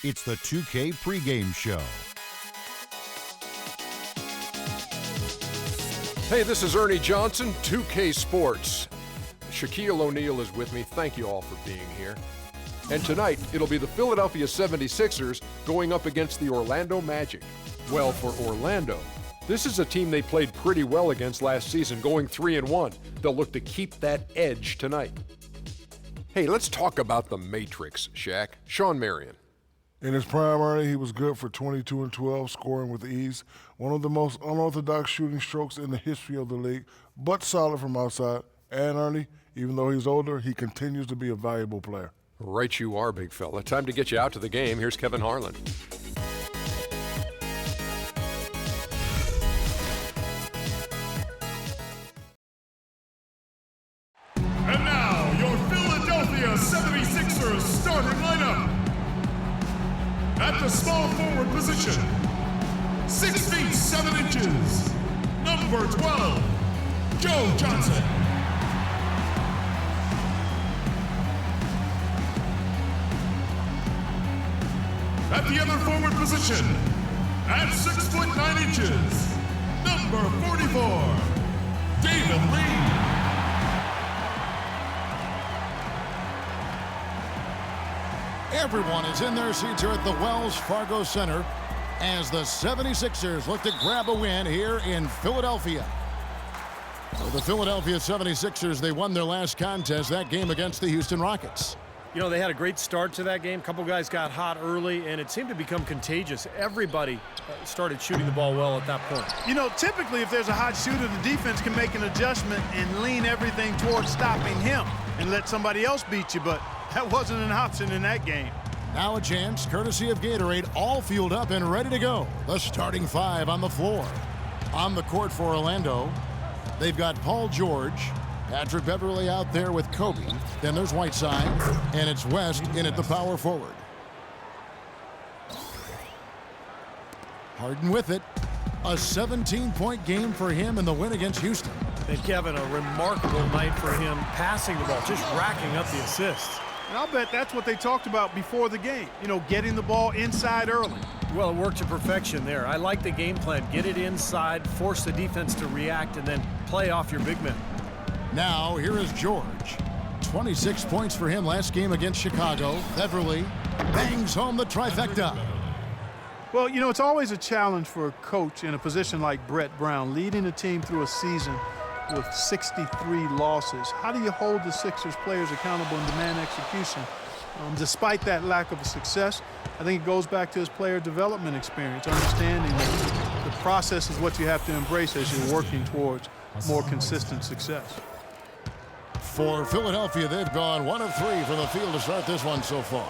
It's the 2K pregame show. Hey, this is Ernie Johnson, 2K Sports. Shaquille O'Neal is with me. Thank you all for being here. And tonight, it'll be the Philadelphia 76ers going up against the Orlando Magic. Well, for Orlando, this is a team they played pretty well against last season, going 3-1. They'll look to keep that edge tonight. Hey, let's talk about the Matrix, Shaq. Sean Marion. In his prime, Ernie, he was good for 22 and 12, scoring with ease. One of the most unorthodox shooting strokes in the history of the league, but solid from outside. And Ernie, even though he's older, he continues to be a valuable player. Right you are, big fella. Time to get you out to the game. Here's Kevin Harlan. And now, your Philadelphia 76ers starting lineup. At the small forward position, 6 feet 7 inches, number 12, Joe Johnson. At the other forward position, at 6 foot 9 inches, number 44, David Lee. Everyone is in their seats here at the Wells Fargo Center as the 76ers look to grab a win here in Philadelphia. For the Philadelphia 76ers, they won their last contest, that game against the Houston Rockets. You know, they had a great start to that game. A couple guys got hot early, and it seemed to become contagious. Everybody started shooting the ball well at that point. You know, typically if there's a hot shooter, the defense can make an adjustment and lean everything towards stopping him and let somebody else beat you, but that wasn't an option in that game. Now a chance, courtesy of Gatorade, all fueled up and ready to go. The starting five on the floor. On the court for Orlando, they've got Paul George, Patrick Beverly out there with Kobe. Then there's Whiteside, and it's West in at the power forward. Harden with it. A 17-point game for him in the win against Houston. And Kevin, a remarkable night for him passing the ball, just racking up the assists. And I'll bet that's what they talked about before the game. You know, getting the ball inside early. Well, it worked to perfection there. I like the game plan. Get it inside, force the defense to react, and then play off your big men. Now, here is George. 26 points for him last game against Chicago. Beverly bangs home the trifecta. Well, you know, it's always a challenge for a coach in a position like Brett Brown, leading a team through a season with 63 losses. How do you hold the Sixers players accountable and demand execution? Despite that lack of success, I think it goes back to his player development experience, understanding that the process is what you have to embrace as you're working towards more consistent success. For Philadelphia, they've gone 1 of 3 from the field to start this one so far.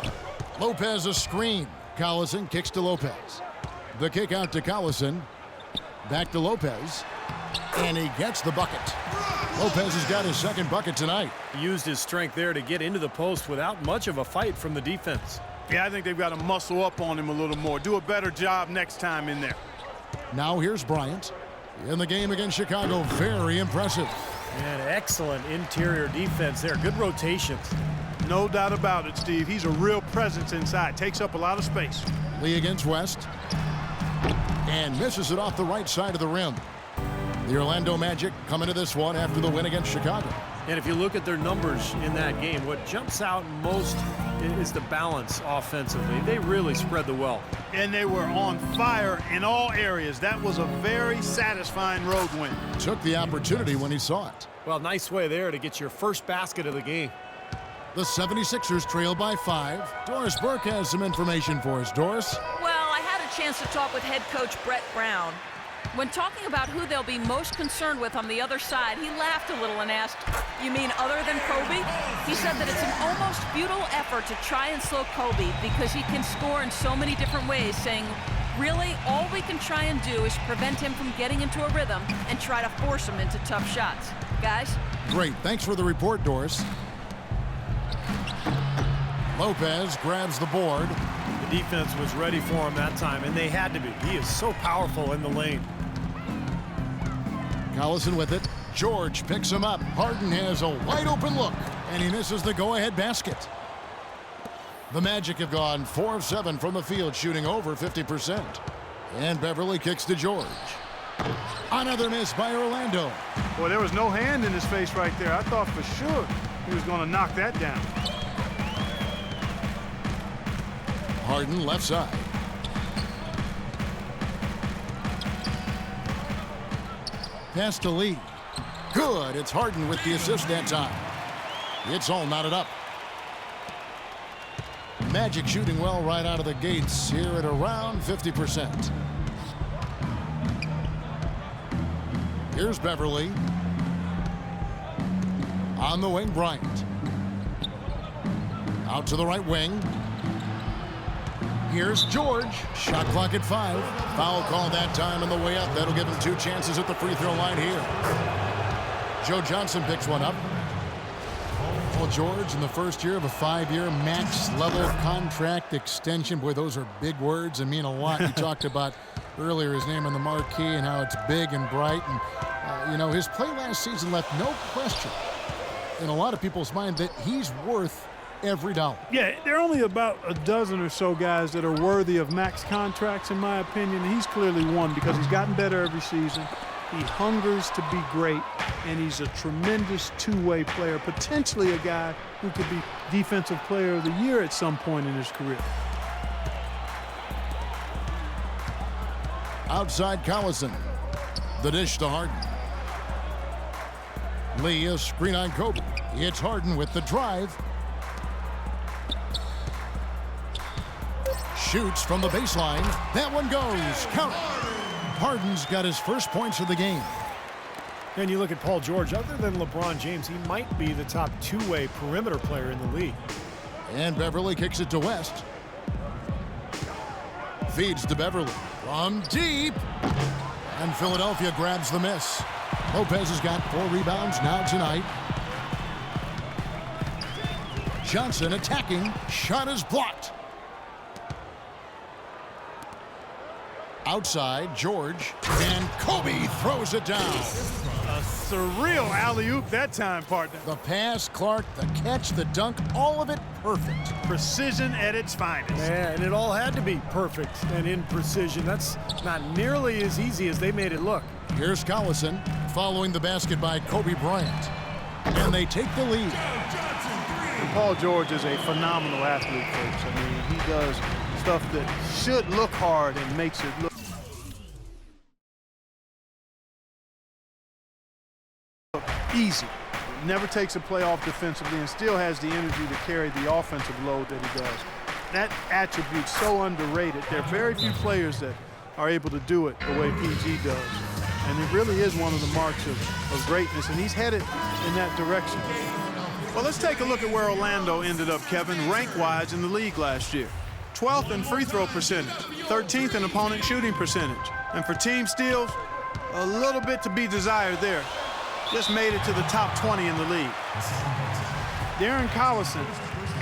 Lopez a screen. Collison kicks to Lopez. The kick out to Collison. Back to Lopez. And he gets the bucket. Lopez has got his second bucket tonight. He used his strength there to get into the post without much of a fight from the defense. Yeah, I think they've got to muscle up on him a little more. Do a better job next time in there. Now here's Bryant. In the game against Chicago, very impressive. And excellent interior defense there. Good rotations. No doubt about it, Steve. He's a real presence inside. Takes up a lot of space. Lee against West. And misses it off the right side of the rim. The Orlando Magic coming to this one after the win against Chicago. And if you look at their numbers in that game, what jumps out most is the balance offensively. They really spread the wealth. And they were on fire in all areas. That was a very satisfying road win. Took the opportunity when he saw it. Well, nice way there to get your first basket of the game. The 76ers trail by 5. Doris Burke has some information for us. Doris? Well, I had a chance to talk with head coach Brett Brown. When talking about who they'll be most concerned with on the other side, he laughed a little and asked, "You mean other than Kobe?" He said that it's an almost futile effort to try and slow Kobe because he can score in so many different ways, saying, really, all we can try and do is prevent him from getting into a rhythm and try to force him into tough shots. Guys? Great. Thanks for the report, Doris. Lopez grabs the board. The defense was ready for him that time, and they had to be. He is so powerful in the lane. Collison with it. George picks him up. Harden has a wide open look, and he misses the go-ahead basket. The Magic have gone 4 of 7 from the field, shooting over 50%. And Beverly kicks to George. Another miss by Orlando. Boy, there was no hand in his face right there. I thought for sure he was going to knock that down. Harden left side. Pass to Lee. Good. It's Harden with the assist that time. It's all knotted up. Magic shooting well right out of the gates here at around 50%. Here's Beverly. On the wing, Bryant. Out to the right wing. Here's George. Shot clock at 5. Foul call that time on the way up. That'll give him 2 chances at the free throw line here. Joe Johnson picks one up. Paul George in the first year of a 5-year max level contract extension. Boy, those are big words and mean a lot. You talked about earlier his name on the marquee and how it's big and bright. And, you know, his play last season left no question in a lot of people's mind that he's worth every dollar. Yeah, there are only about a dozen or so guys that are worthy of max contracts, in my opinion. He's clearly one because he's gotten better every season. He hungers to be great, and he's a tremendous two-way player, potentially a guy who could be Defensive Player of the Year at some point in his career. Outside Collison. The dish to Harden. Lee, a screen on Kobe. It's Harden with the drive. Shoots from the baseline. That one goes. Count. Harden's got his first points of the game. And you look at Paul George, other than LeBron James, he might be the top two-way perimeter player in the league. And Beverly kicks it to West. Feeds to Beverly from deep. And Philadelphia grabs the miss. Lopez has got 4 rebounds now tonight. Johnson attacking. Shot is blocked. Outside, George, and Kobe throws it down. A surreal alley-oop that time, partner. The pass, Clark, the catch, the dunk, all of it perfect. Precision at its finest. Yeah, and it all had to be perfect and in precision. That's not nearly as easy as they made it look. Here's Collison following the basket by Kobe Bryant. And they take the lead. And Paul George is a phenomenal athlete, folks. I mean, he does stuff that should look hard and makes it look easy. Never takes a play off defensively and still has the energy to carry the offensive load that he does. That attribute's so underrated. There are very few players that are able to do it the way PG does. And it really is one of the marks of greatness, and he's headed in that direction. Well, let's take a look at where Orlando ended up, Kevin, rank-wise in the league last year. 12th in free throw percentage, 13th in opponent shooting percentage. And for team steals, a little bit to be desired there. Just made it to the top 20 in the league. Darren Collison,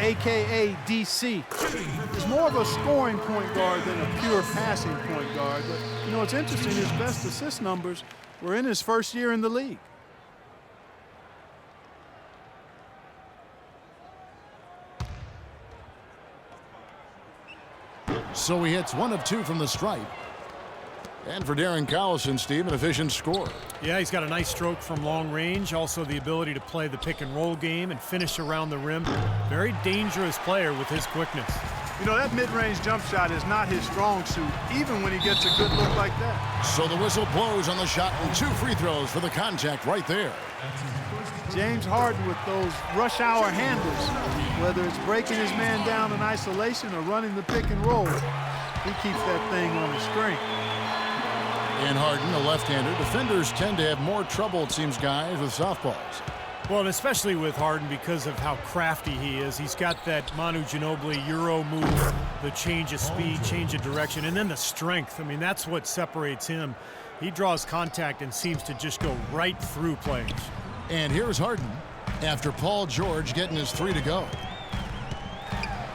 a.k.a. DC, is more of a scoring point guard than a pure passing point guard. But, you know, it's interesting, his best assist numbers were in his first year in the league. So he hits 1 of 2 from the stripe. And for Darren Collison, Steve, an efficient score. Yeah, he's got a nice stroke from long range. Also the ability to play the pick and roll game and finish around the rim. Very dangerous player with his quickness. You know, that mid-range jump shot is not his strong suit, even when he gets a good look like that. So the whistle blows on the shot and 2 free throws for the contact right there. James Harden with those rush hour handles, whether it's breaking his man down in isolation or running the pick and roll, he keeps that thing on the string. And Harden, a left-hander. Defenders tend to have more trouble, it seems, guys, with softballs. Well, and especially with Harden because of how crafty he is. He's got that Manu Ginobili Euro move, the change of speed, change of direction, and then the strength. I mean, that's what separates him. He draws contact and seems to just go right through players. And here's Harden after Paul George getting his 3 to go.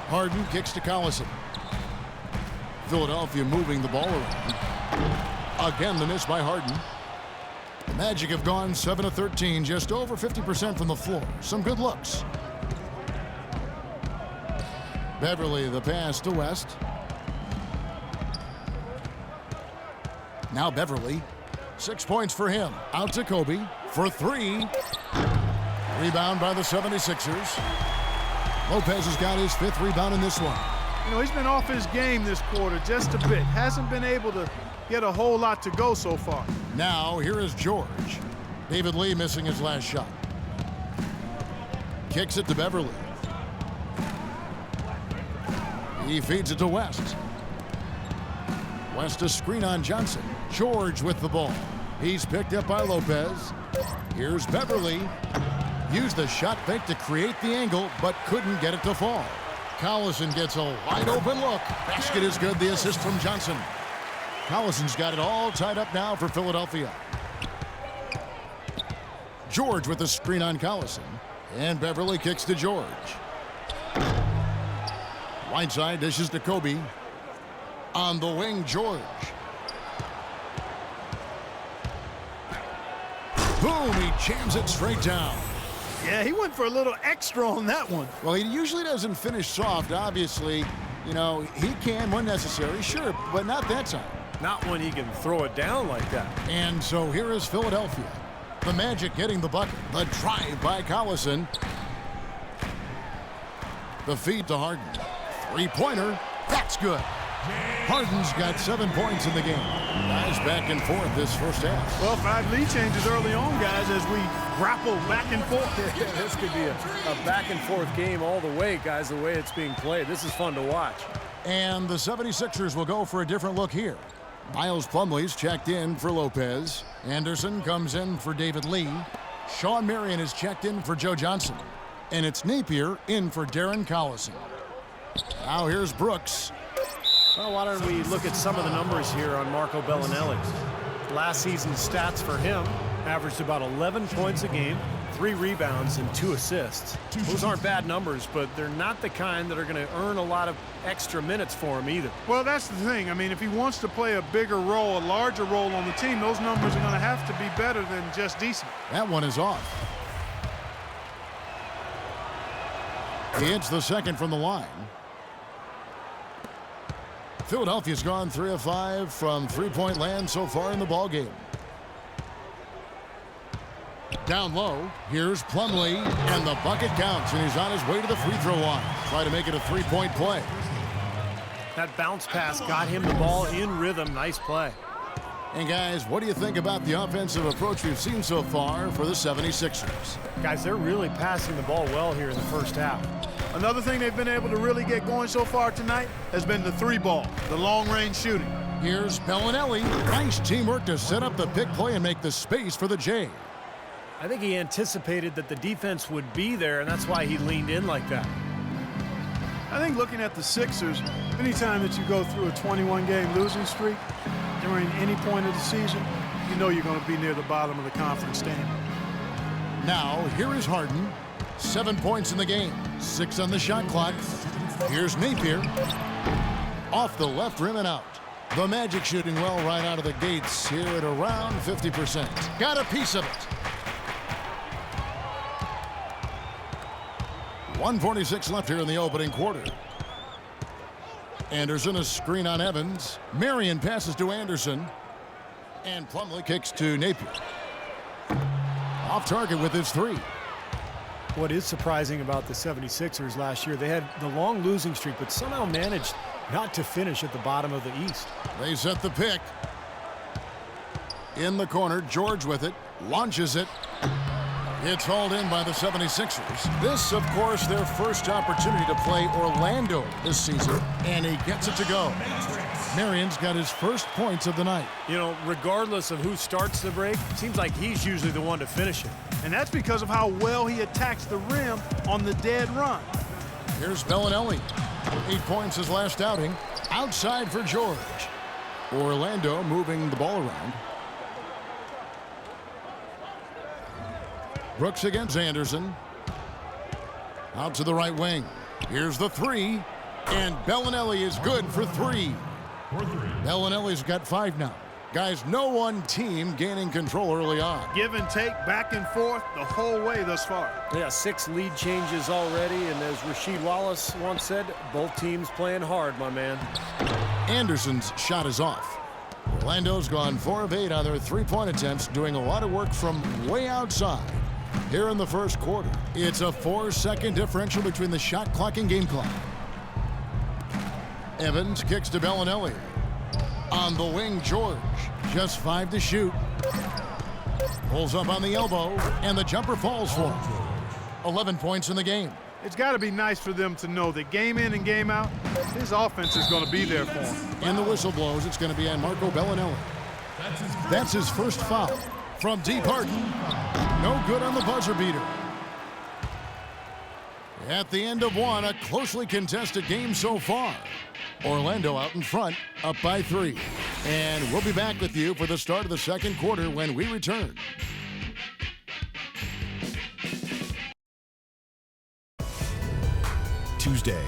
Harden kicks to Collison. Philadelphia moving the ball around. Again, the miss by Harden. The Magic have gone 7 of 13, just over 50% from the floor. Some good looks. Beverly the pass to West. Now Beverly. 6 points for him. Out to Kobe for 3. Rebound by the 76ers. Lopez has got his 5th rebound in this one. You know, he's been off his game this quarter just a bit. Hasn't been able to get a whole lot to go so far. Now here is George. David Lee missing his last shot. Kicks it to Beverly. He feeds it to West. West a screen on Johnson. George with the ball. He's picked up by Lopez. Here's Beverly. Used the shot fake to create the angle, but couldn't get it to fall. Collison gets a wide open look. Basket is good. The assist from Johnson. Collison's got it all tied up now for Philadelphia. George with the screen on Collison. And Beverly kicks to George. Whiteside dishes to Kobe. On the wing, George. Boom, he jams it straight down. Yeah, he went for a little extra on that one. Well, he usually doesn't finish soft, obviously. You know, he can when necessary, sure, but not that time. Not when he can throw it down like that. And so here is Philadelphia. The Magic getting the bucket. The drive by Collison. The feed to Harden. Three-pointer. That's good. Harden's got 7 points in the game. Guys back and forth this first half. Well, 5 lead changes early on, guys, as we grapple back and forth. This could be a back and forth game all the way, guys, the way it's being played. This is fun to watch. And the 76ers will go for a different look here. Miles Plumlee's checked in for Lopez. Anderson comes in for David Lee. Sean Marion is checked in for Joe Johnson. And it's Napier in for Darren Collison. Now here's Brooks. Well, why don't we look at some of the numbers here on Marco Bellinelli. Last season's stats for him averaged about 11 points a game, 3 rebounds, and 2 assists. Those aren't bad numbers, but they're not the kind that are going to earn a lot of extra minutes for him either. Well, that's the thing. I mean, if he wants to play a bigger role, a larger role on the team, those numbers are going to have to be better than just decent. That one is off. He hits the second from the line. Philadelphia's gone 3 of 5 from three-point land so far in the ballgame. Down low, here's Plumlee, and the bucket counts, and he's on his way to the free throw line. Try to make it a three-point play. That bounce pass got him the ball in rhythm. Nice play. And guys, what do you think about the offensive approach we've seen so far for the 76ers? Guys, they're really passing the ball well here in the first half. Another thing they've been able to really get going so far tonight has been the 3-ball, the long-range shooting. Here's Bellinelli. Nice teamwork to set up the pick play and make the space for the J. I think he anticipated that the defense would be there, and that's why he leaned in like that. I think looking at the Sixers, anytime that you go through a 21-game losing streak during any point of the season, you know you're going to be near the bottom of the conference standing. Now, here is Harden. 7 points in the game, 6 on the shot clock. Here's Napier. Off the left rim and out. The Magic shooting well right out of the gates here at around 50%. Got a piece of it. 1:46 left here in the opening quarter. Anderson, a screen on Evans. Marion passes to Anderson. And Plumlee kicks to Napier. Off target with his 3. What is surprising about the 76ers last year, they had the long losing streak, but somehow managed not to finish at the bottom of the East. They set the pick. In the corner, George with it. Launches it. It's hauled in by the 76ers. This, of course, their first opportunity to play Orlando this season, and he gets it to go. Marion's got his first points of the night. You know, regardless of who starts the break, it seems like he's usually the one to finish it. And that's because of how well he attacks the rim on the dead run. Here's Bellinelli. 8 points his last outing. Outside for George. Orlando moving the ball around. Brooks against Anderson. Out to the right wing. Here's the 3. And Bellinelli is good for 3. Bellinelli's got 5 now. Guys, no one team gaining control early on. Give and take, back and forth, the whole way thus far. Yeah, 6 lead changes already, and as Rasheed Wallace once said, both teams playing hard, my man. Anderson's shot is off. Orlando's gone 4 of 8 on their three-point attempts, doing a lot of work from way outside. Here in the first quarter, it's a 4-second differential between the shot clock and game clock. Evans kicks to Bellinelli. On the wing, George. Just 5 to shoot. Pulls up on the elbow, and the jumper falls for him. 11 points in the game. It's got to be nice for them to know that game in and game out, his offense is going to be there for him. And the whistle blows. It's going to be on Marco Bellinelli. That's his first foul. From deep, Harden. No good on the buzzer beater. At the end of one, a closely contested game so far. Orlando out in front, up by 3. And we'll be back with you for the start of the second quarter when we return. Tuesday.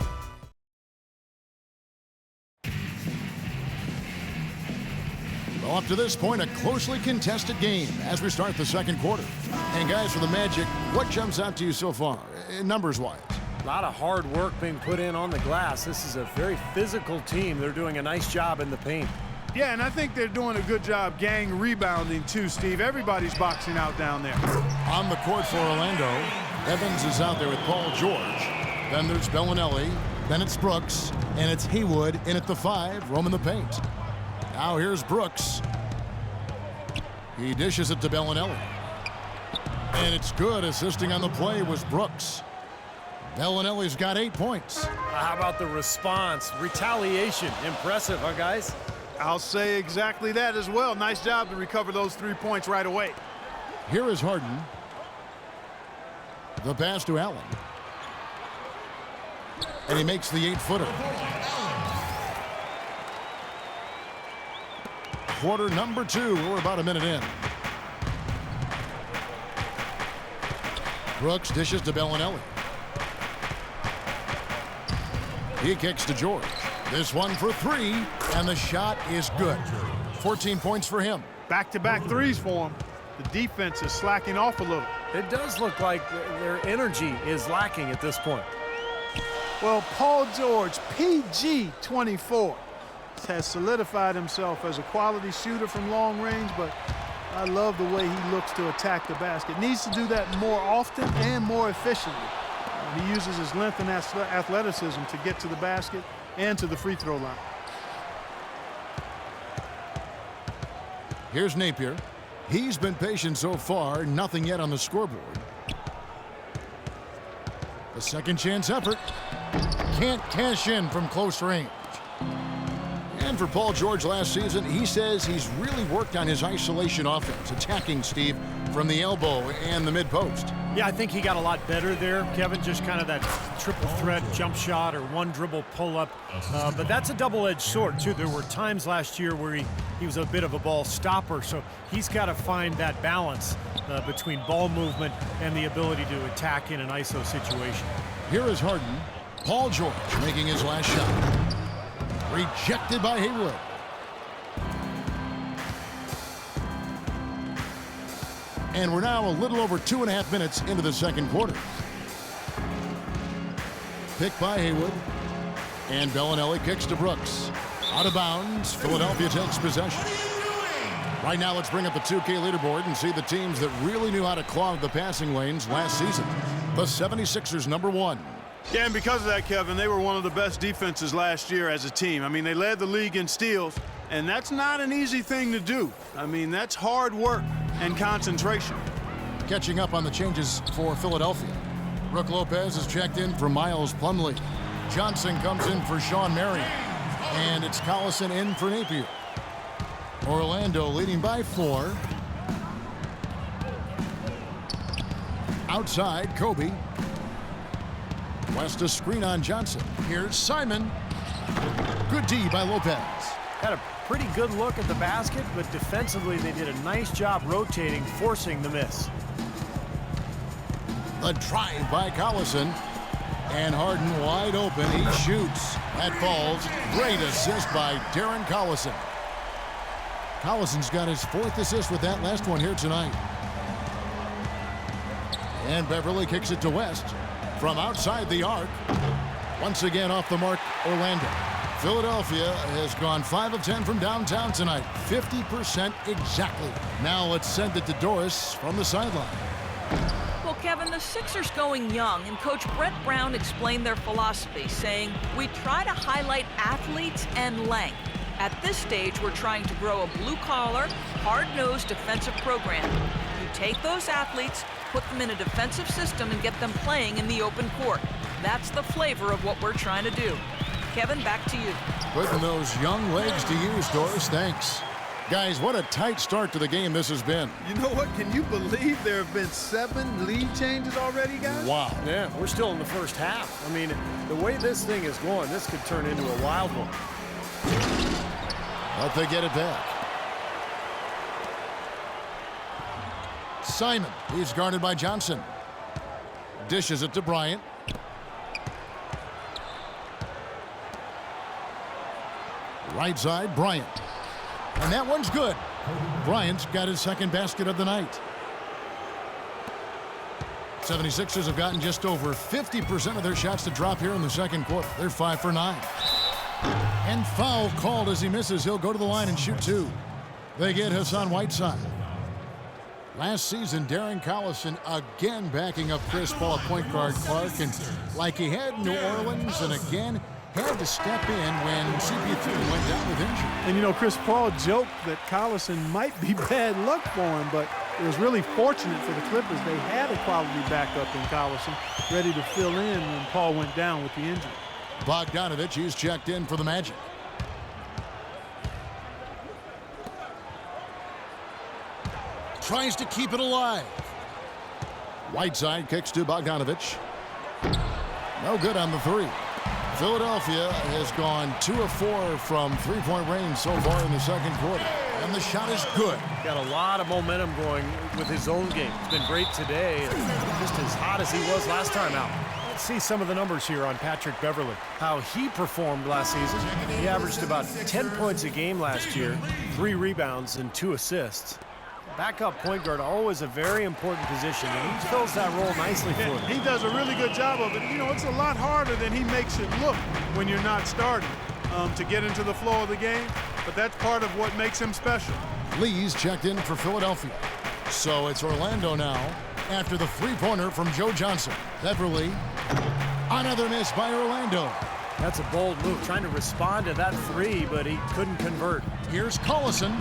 Well, up to this point, a closely contested game as we start the second quarter. And guys, for the Magic, what jumps out to you so far, numbers-wise? A lot of hard work being put in on the glass. This is a very physical team. They're doing a nice job in the paint. Yeah, and I think they're doing a good job gang rebounding too, Steve. Everybody's boxing out down there. On the court for Orlando, Evans is out there with Paul George. Then there's Bellinelli, then it's Brooks, and it's Haywood in at the 5, roaming the paint. Now here's Brooks. He dishes it to Bellinelli. And it's good. Assisting on the play was Brooks. Bellinelli's got 8 points. How about the response? Retaliation. Impressive, huh, guys? I'll say exactly that as well. Nice job to recover those 3 points right away. Here is Harden. The pass to Allen. And he makes the 8-footer. Quarter number 2. We're about a minute in. Brooks dishes to Bellinelli. He kicks to George. This one for 3, and the shot is good. 14 points for him. Back-to-back threes for him. The defense is slacking off a little. It does look like their energy is lacking at this point. Well, Paul George, PG 24, has solidified himself as a quality shooter from long range, but I love the way he looks to attack the basket. Needs to do that more often and more efficiently. He uses his length and athleticism to get to the basket and to the free throw line. Here's Napier. He's been patient so far, nothing yet on the scoreboard. A second chance effort. Can't cash in from close range. And for Paul George last season, he says he's really worked on his isolation offense, attacking, Steve, from the elbow and the mid-post. Yeah, I think he got a lot better there, Kevin. Just kind of that triple threat jump shot or one dribble pull-up. But that's a double-edged sword, too. There were times last year where he was a bit of a ball stopper, so he's got to find that balance between ball movement and the ability to attack in an ISO situation. Here is Harden. Paul George making his last shot. Rejected by Haywood. And we're now a little over 2.5 minutes into the second quarter. Picked by Haywood. And Bellinelli kicks to Brooks. Out of bounds. Philadelphia takes possession. Right now, let's bring up the 2K leaderboard and see the teams that really knew how to clog the passing lanes last season. The 76ers, number 1. Yeah, and because of that, Kevin, they were one of the best defenses last year as a team. I mean, they led the league in steals, and that's not an easy thing to do. I mean, that's hard work and concentration. Catching up on the changes for Philadelphia. Brook Lopez is checked in for Miles Plumlee. Johnson comes in for Sean Marion. And it's Collison in for Napier. Orlando leading by 4. Outside, Kobe. West a screen on Johnson. Here's Simon. Good D by Lopez. Had a pretty good look at the basket, but defensively they did a nice job rotating, forcing the miss. The drive by Collison. And Harden wide open. He shoots. That falls. Great assist by Darren Collison. Collison's got his 4th assist with that last one here tonight. And Beverly kicks it to West from outside the arc. Once again off the mark, Orlando. Philadelphia has gone 5 of 10 from downtown tonight. 50% exactly. Now let's send it to Doris from the sideline. Well, Kevin, the Sixers going young, and Coach Brett Brown explained their philosophy, saying, we try to highlight athletes and length. At this stage, we're trying to grow a blue-collar, hard-nosed defensive program. You take those athletes, put them in a defensive system, and get them playing in the open court. That's the flavor of what we're trying to do. Kevin, back to you. Putting those young legs to use, Doris. Thanks. Guys, what a tight start to the game this has been. You know what? Can you believe there have been 7 lead changes already, guys? Wow. Yeah, we're still in the first half. I mean, the way this thing is going, this could turn into a wild one. But they get it back. Simon, he's guarded by Johnson. Dishes it to Bryant. Right side, Bryant. And that one's good. Bryant's got his 2nd basket of the night. 76ers have gotten just over 50% of their shots to drop here in the 2nd quarter. They're 5 for 9. And foul called as he misses. He'll go to the line and shoot 2. They get Hassan Whiteside. Last season, Darren Collison again backing up Chris Paul, point guard Clark, and like he had in New Orleans, and again had to step in when CP3 went down with injury. And you know, Chris Paul joked that Collison might be bad luck for him, but it was really fortunate for the Clippers. They had a quality backup in Collison, ready to fill in when Paul went down with the injury. Bogdanovich, he's checked in for the Magic. Tries to keep it alive. Whiteside kicks to Bogdanovich. No good on the 3. Philadelphia has gone 2 of 4 from three-point range so far in the 2nd quarter. And the shot is good. Got a lot of momentum going with his own game. It's been great today, just as hot as he was last time out. Let's see some of the numbers here on Patrick Beverly. How he performed last season. He averaged about 10 points a game last year, 3 rebounds and 2 assists. Backup point guard, always a very important position, and he fills that role nicely for him. He does a really good job of it. You know, it's a lot harder than he makes it look when you're not starting to get into the flow of the game, but that's part of what makes him special. Lee's checked in for Philadelphia. So it's Orlando now after the 3-pointer from Joe Johnson. Beverly, another miss by Orlando. That's a bold move, trying to respond to that 3, but he couldn't convert. Here's Collison.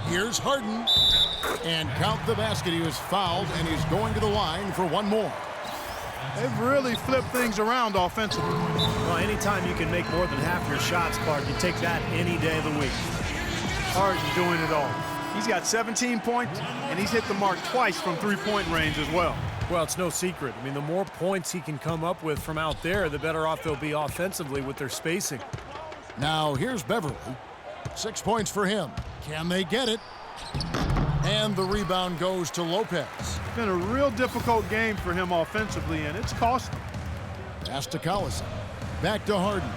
Here's Harden. And count the basket. He was fouled, and he's going to the line for 1 more. They've really flipped things around offensively. Well, anytime you can make more than half your shots, Clark, you take that any day of the week. Harden doing it all. He's got 17 points, and he's hit the mark twice from 3-point range as well. Well, it's no secret. I mean, the more points he can come up with from out there, the better off they'll be offensively with their spacing. Now, here's Beverly. 6 points for him. Can they get it? And the rebound goes to Lopez. It's been a real difficult game for him offensively, and it's cost him. Pass to Collison. Back to Harden.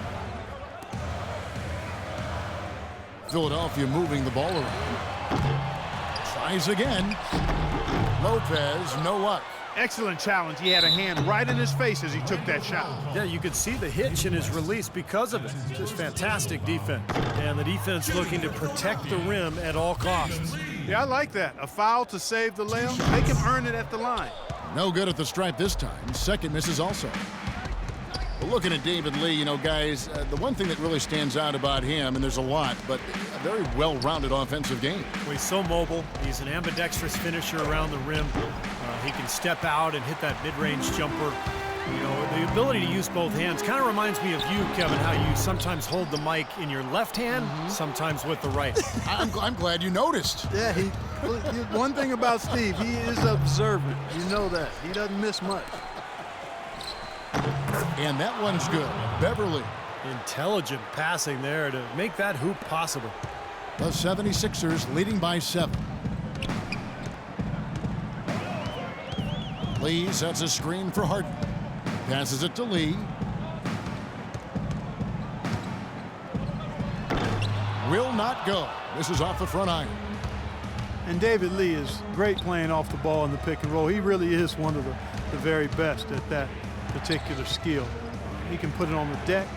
Philadelphia moving the ball around. Tries again. Lopez, no luck. Excellent challenge. He had a hand right in his face as he took that shot. Yeah, you could see the hitch in his release because of it. Just fantastic defense. And the defense looking to protect the rim at all costs. Yeah, I like that. A foul to save the layup. Make him earn it at the line. No good at the stripe this time. Second misses also. But looking at David Lee, you know, guys, the one thing that really stands out about him, and there's a lot, but a very well-rounded offensive game. Well, he's so mobile. He's an ambidextrous finisher around the rim. He can step out and hit that mid-range jumper. You know, the ability to use both hands kind of reminds me of you, Kevin, how you sometimes hold the mic in your left hand, sometimes with the right. I'm glad you noticed. Yeah, one thing about Steve, he is observant. You know that. He doesn't miss much. And that one's good. Beverly. Intelligent passing there to make that hoop possible. The 76ers leading by 7. Lee sets a screen for Harden. Passes it to Lee. Will not go. This is off the front iron. And David Lee is great playing off the ball in the pick and roll. He really is one of the very best at that particular skill. He can put it on the deck,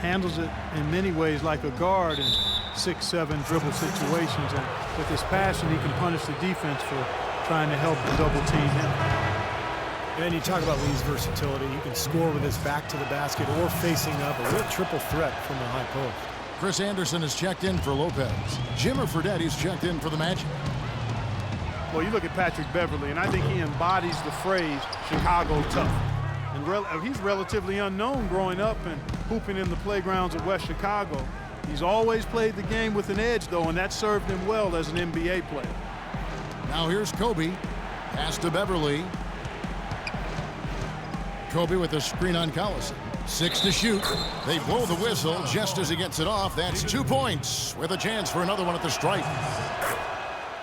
handles it in many ways like a guard in 6-7 dribble situations. And with his passion, he can punish the defense for trying to help and double team him. And you talk about Lee's versatility. He can score with his back to the basket or facing up, a real triple threat from the high post. Chris Anderson has checked in for Lopez. Jimmer Fredette, he's checked in for the Magic. Well, you look at Patrick Beverly, and I think he embodies the phrase Chicago tough. And he's relatively unknown growing up and hooping in the playgrounds of West Chicago. He's always played the game with an edge, though, and that served him well as an NBA player. Now here's Kobe. Pass to Beverly. Kobe with a screen on Collison. 6 to shoot. They blow the whistle just as he gets it off. That's 2 points with a chance for another one at the stripe.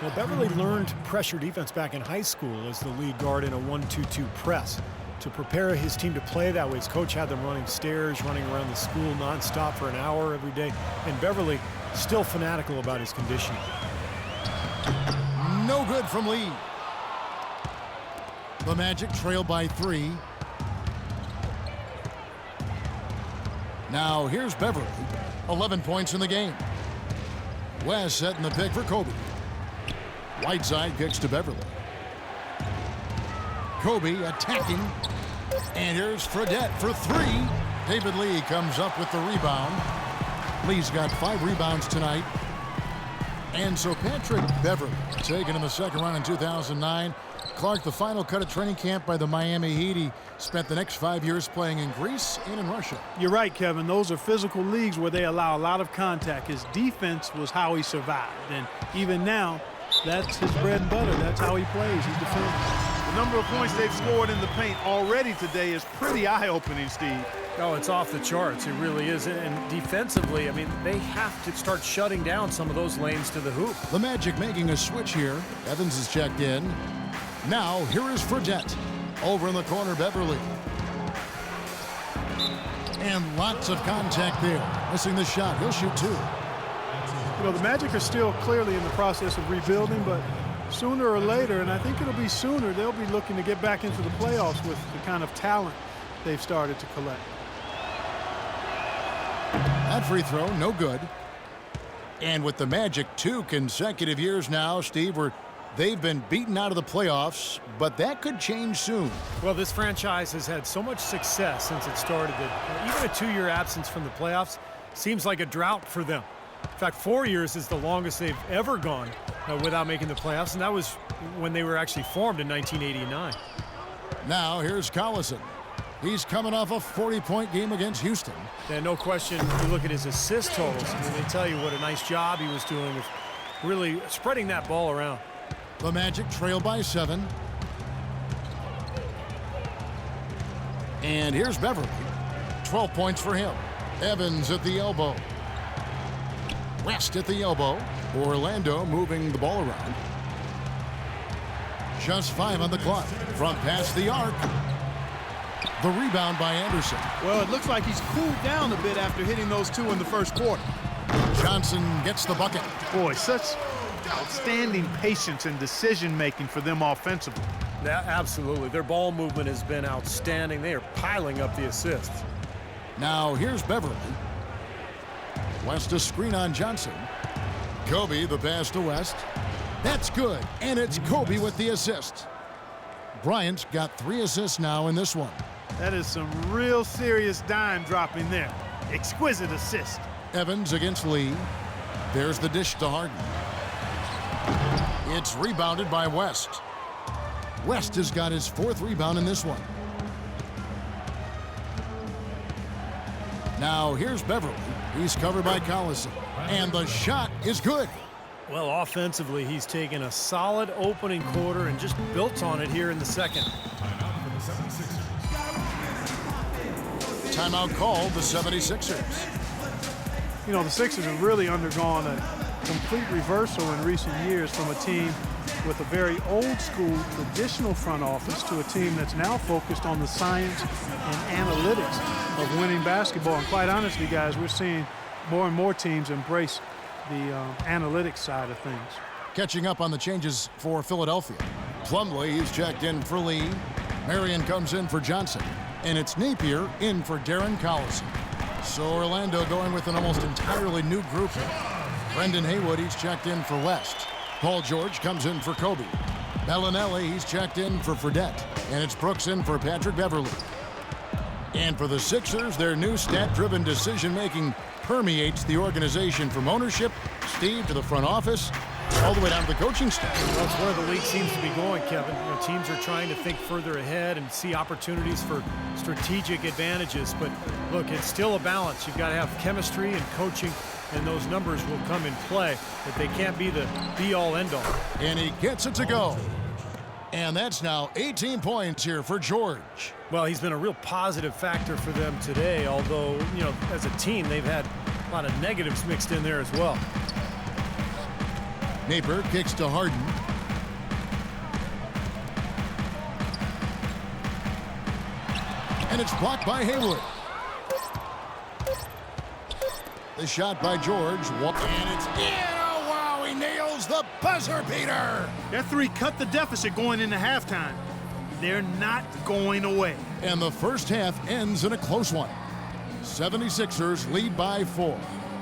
Well, Beverly learned pressure defense back in high school as the lead guard in a 1-2-2 press. To prepare his team to play that way, his coach had them running stairs, running around the school nonstop for an hour every day. And Beverly still fanatical about his conditioning. No good from Lee. The Magic trail by 3. Now here's Beverly. 11 points in the game. West setting the pick for Kobe. Whiteside kicks to Beverly. Kobe attacking. And here's Fredette for 3. David Lee comes up with the rebound. Lee's got 5 rebounds tonight. And so Patrick Beverly, taken in the second round in 2009. Clark, the final cut of training camp by the Miami Heat. He spent the next 5 years playing in Greece and in Russia. You're right, Kevin. Those are physical leagues where they allow a lot of contact. His defense was how he survived. And even now, that's his bread and butter. That's how he plays. He defends. The number of points they've scored in the paint already today is pretty eye-opening, Steve. Oh, it's off the charts. It really is. And defensively, I mean, they have to start shutting down some of those lanes to the hoop. The Magic making a switch here. Evans is checked in. Now, here is Fredette. Over in the corner, Beverly. And lots of contact there. Missing the shot. He'll shoot 2. You know, the Magic are still clearly in the process of rebuilding, but sooner or later, and I think it'll be sooner, they'll be looking to get back into the playoffs with the kind of talent they've started to collect. That free throw, no good. And with the Magic 2 consecutive years now, Steve, where they've been beaten out of the playoffs, but that could change soon. Well, this franchise has had so much success since it started that even a 2-year absence from the playoffs seems like a drought for them. In fact, 4 years is the longest they've ever gone without making the playoffs, and that was when they were actually formed in 1989. Now here's Collison. He's coming off a 40-point game against Houston. And no question, you look at his assist totals, I mean, they tell you what a nice job he was doing with really spreading that ball around. The Magic trail by 7. And here's Beverly. 12 points for him. Evans at the elbow. West at the elbow. Orlando moving the ball around. Just 5 on the clock. From past the arc. The rebound by Anderson. Well, it looks like he's cooled down a bit after hitting those 2 in the first quarter. Johnson gets the bucket. Boy, such outstanding patience and decision-making for them offensively. Yeah, absolutely. Their ball movement has been outstanding. They are piling up the assists. Now here's Beverly. West a screen on Johnson. Kobe the pass to West. That's good, and it's Kobe with the assist. Bryant's got 3 assists now in this one. That is some real serious dime dropping there. Exquisite assist. Evans against Lee. There's the dish to Harden. It's rebounded by West. West has got his 4th rebound in this one. Now here's Beverly. He's covered by Collison. And the shot is good. Well, offensively, he's taken a solid opening quarter and just built on it here in the second. Timeout called the 76ers. You know, the Sixers have really undergone a complete reversal in recent years from a team with a very old-school, traditional front office to a team that's now focused on the science and analytics of winning basketball. And quite honestly, guys, we're seeing more and more teams embrace the analytics side of things. Catching up on the changes for Philadelphia. Plumlee, he's checked in for Lee. Marion comes in for Johnson. And it's Napier in for Darren Collison. So Orlando going with an almost entirely new group here. Brendan Haywood, he's checked in for West. Paul George comes in for Kobe. Bellinelli, he's checked in for Fredette. And it's Brooks in for Patrick Beverly. And for the Sixers, their new stat-driven decision-making permeates the organization from ownership, Steve, to the front office, all the way down to the coaching staff. Well, that's where the league seems to be going, Kevin. You know, teams are trying to think further ahead and see opportunities for strategic advantages. But look, it's still a balance. You've got to have chemistry and coaching, and those numbers will come in play. But they can't be the be-all, end-all. And he gets it to go. And that's now 18 points here for George. Well, he's been a real positive factor for them today, although, you know, as a team, they've had a lot of negatives mixed in there as well. Napier kicks to Harden. And it's blocked by Haywood. The shot by George. And it's in. Oh, wow, he nails the buzzer beater. That three cut the deficit going into halftime. They're not going away. And the first half ends in a close one. 76ers lead by 4.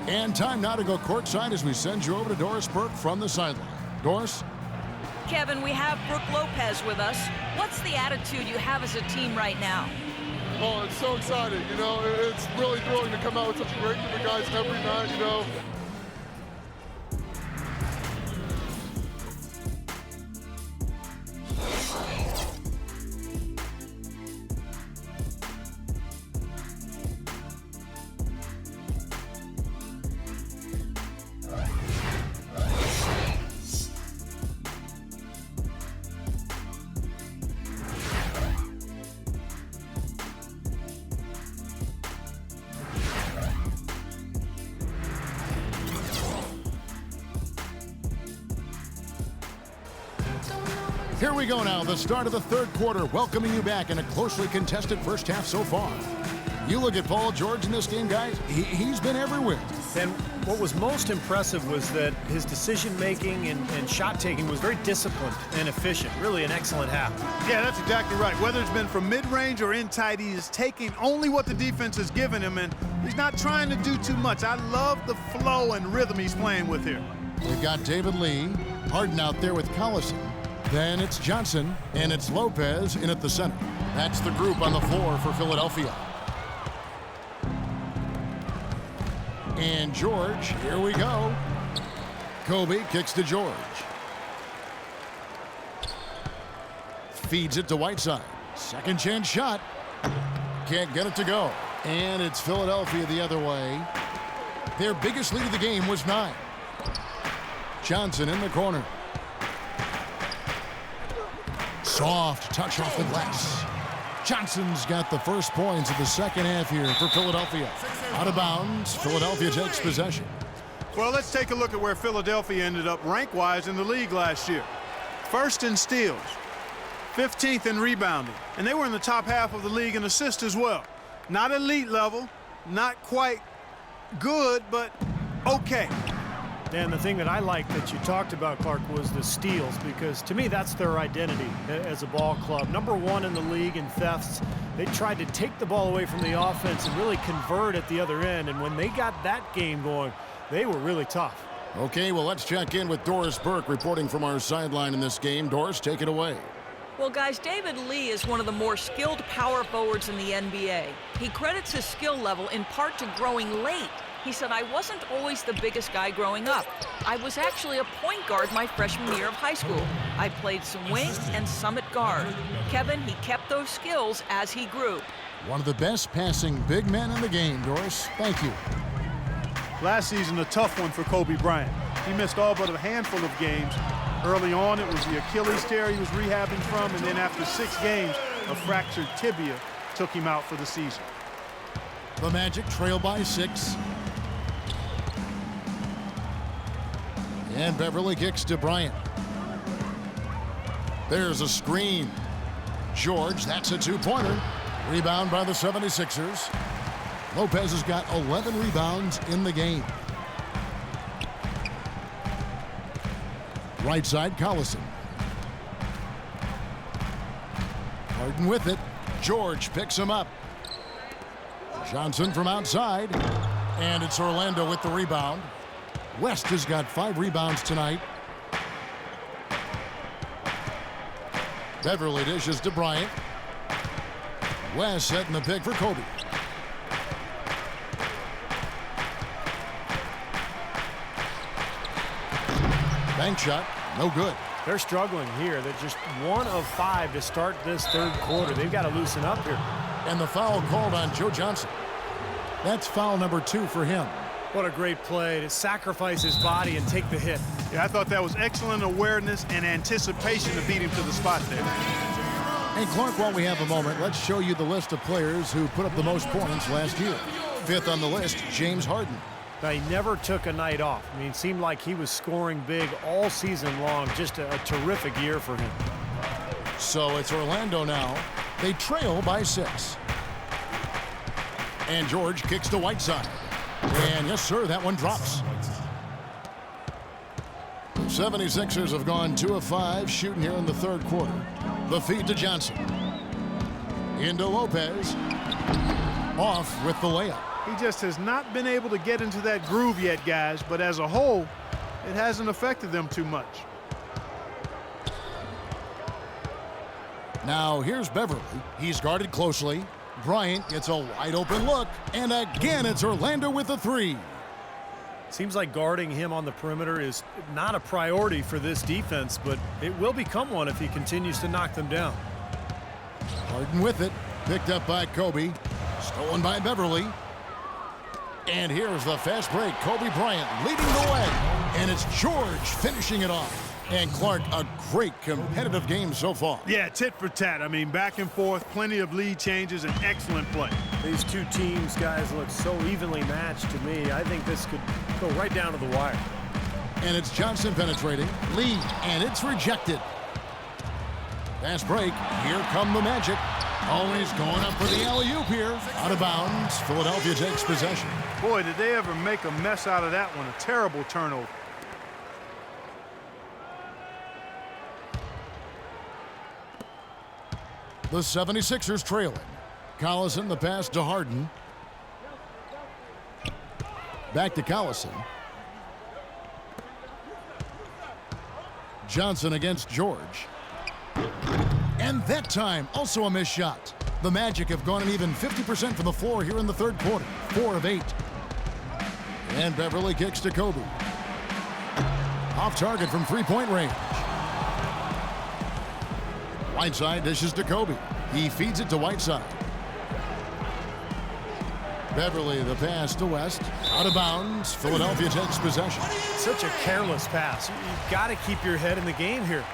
And time now to go courtside as we send you over to Doris Burke from the sideline. Doris? Kevin, we have Brook Lopez with us. What's the attitude you have as a team right now? Oh, it's so exciting. You know, it's really thrilling to come out with such a great group of guys every night, you know. Here we go now, the start of the third quarter, welcoming you back in a closely contested first half so far. You look at Paul George in this game, guys, he's been everywhere. And what was most impressive was that his decision-making and shot-taking was very disciplined and efficient. Really an excellent half. Yeah, that's exactly right. Whether it's been from mid-range or in tight, he is taking only what the defense has given him, and he's not trying to do too much. I love the flow and rhythm he's playing with here. We've got David Lee, Harden out there with Collison. Then it's Johnson, and it's Lopez in at the center. That's the group on the floor for Philadelphia. And George, here we go. Kobe kicks to George. Feeds it to Whiteside. Second chance shot. Can't get it to go. And it's Philadelphia the other way. Their biggest lead of the game was 9. Johnson in the corner. Soft touch off the glass. Johnson's got the first points of the second half here for Philadelphia. Out of bounds, Philadelphia takes possession. Well, let's take a look at where Philadelphia ended up rank-wise in the league last year. First in steals, 15th in rebounding, and they were in the top half of the league in assists as well. Not elite level, not quite good, but okay. And the thing that I like that you talked about, Clark, was the steals, because to me that's their identity as a ball club. Number 1 in the league in thefts. They tried to take the ball away from the offense and really convert at the other end, and when they got that game going, they were really tough. Okay, well, let's check in with Doris Burke reporting from our sideline in this game. Doris, take it away. Well, guys, David Lee is one of the more skilled power forwards in the NBA. He credits his skill level in part to growing late. He said, I wasn't always the biggest guy growing up. I was actually a point guard my freshman year of high school. I played some wing and some at guard. Kevin, he kept those skills as he grew. One of the best passing big men in the game, Doris. Thank you. Last season, a tough one for Kobe Bryant. He missed all but a handful of games. Early on, it was the Achilles tear he was rehabbing from, and then after 6 games, a fractured tibia took him out for the season. The Magic trail by 6. And Beverly kicks to Bryant. There's a screen. George, that's a 2-pointer. Rebound by the 76ers. Lopez has got 11 rebounds in the game. Right side, Collison. Harden with it. George picks him up. Johnson from outside. And it's Orlando with the rebound. West has got 5 rebounds tonight. Beverly dishes to Bryant. West setting the pick for Kobe. Bank shot, no good. They're struggling here. They're just 1 of 5 to start this third quarter. They've got to loosen up here. And the foul called on Joe Johnson. That's foul number 2 for him. What a great play to sacrifice his body and take the hit. Yeah, I thought that was excellent awareness and anticipation to beat him to the spot there. And Clark, while we have a moment, let's show you the list of players who put up the most points last year. 5th on the list, James Harden. Now, he never took a night off. I mean, it seemed like he was scoring big all season long. Just a terrific year for him. So it's Orlando now. They trail by 6. And George kicks to Whiteside. And yes, sir, that one drops. 76ers have gone 2 of 5 shooting here in the third quarter. The feed to Johnson. Into Lopez. Off with the layup. He just has not been able to get into that groove yet, guys, but as a whole, it hasn't affected them too much. Now here's Beverly. He's guarded closely. Bryant gets a wide open look, and again it's Orlando with the 3. Seems like guarding him on the perimeter is not a priority for this defense, but it will become one if he continues to knock them down. Harden with it, picked up by Kobe, stolen by Beverly. And here's the fast break. Kobe Bryant leading the way. And it's George finishing it off. And Clark, a great competitive game so far. Yeah, tit for tat. I mean, back and forth, plenty of lead changes, and excellent play. These two teams, guys, look so evenly matched to me. I think this could go right down to the wire. And it's Johnson penetrating. Lee, and it's rejected. Fast break. Here come the Magic. Always going up for the alley-oop here. Out of bounds. Philadelphia takes possession. Boy, did they ever make a mess out of that one. A terrible turnover. The 76ers trailing. Collison, the pass to Harden. Back to Collison. Johnson against George. And that time, also a missed shot. The Magic have gone an even 50% from the floor here in the third quarter. 4 of 8. And Beverly kicks to Kobe. Off target from three-point range. Whiteside dishes to Kobe. He feeds it to Whiteside. Beverly, the pass to West. Out of bounds. Philadelphia takes possession. Such a careless pass. You've got to keep your head in the game here.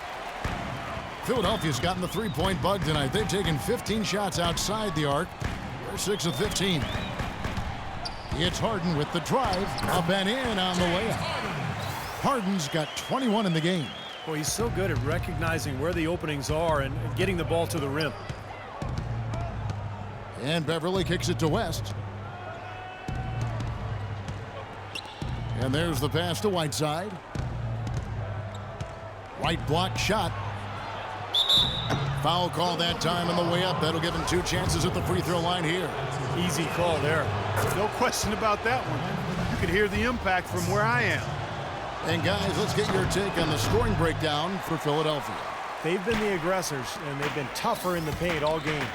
Philadelphia's gotten the three-point bug tonight. They've taken 15 shots outside the arc. They're 6 of 15. It's Harden with the drive. Up and in on the layup. Harden's got 21 in the game. Well, he's so good at recognizing where the openings are and getting the ball to the rim. And Beverly kicks it to West. And there's the pass to Whiteside. White block shot. Foul call that time on the way up. That'll give him 2 chances at the free throw line here. Easy call there. No question about that one. You could hear the impact from where I am. And guys, let's get your take on the scoring breakdown for Philadelphia. They've been the aggressors, and they've been tougher in the paint all game.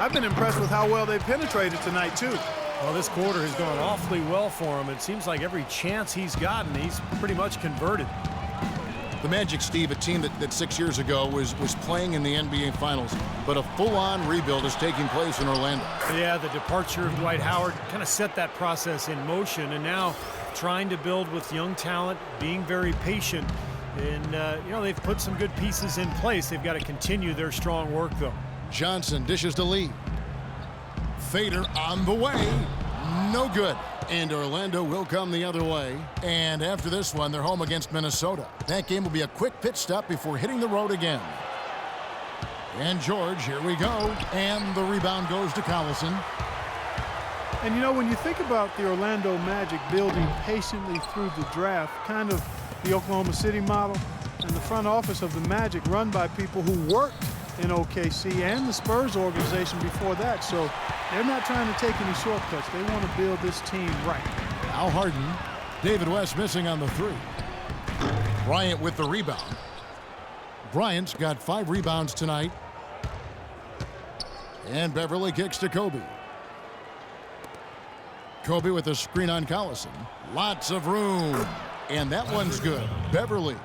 I've been impressed with how well they've penetrated tonight, too. Well, this quarter has gone awfully well for him. It seems like every chance he's gotten, he's pretty much converted. The Magic, Steve, a team that 6 years ago was playing in the NBA Finals, but a full-on rebuild is taking place in Orlando. Yeah, the departure of Dwight Howard kind of set that process in motion, and now trying to build with young talent, being very patient, and they've put some good pieces in place. They've got to continue their strong work, though. Johnson dishes to Lee. Fader on the way. No good. And Orlando will come the other way. And after this one, they're home against Minnesota. That game will be a quick pit stop before hitting the road again. And George, here we go. And the rebound goes to Collison. And, when you think about the Orlando Magic building patiently through the draft, kind of the Oklahoma City model, and the front office of the Magic run by people who worked in OKC and the Spurs organization before that. So they're not trying to take any shortcuts. They want to build this team right. Now Harden. David West missing on the three. Bryant with the rebound. Bryant's got 5 rebounds tonight. And Beverly kicks to Kobe. Kobe with a screen on Collison. Lots of room. And that one's good. Beverly.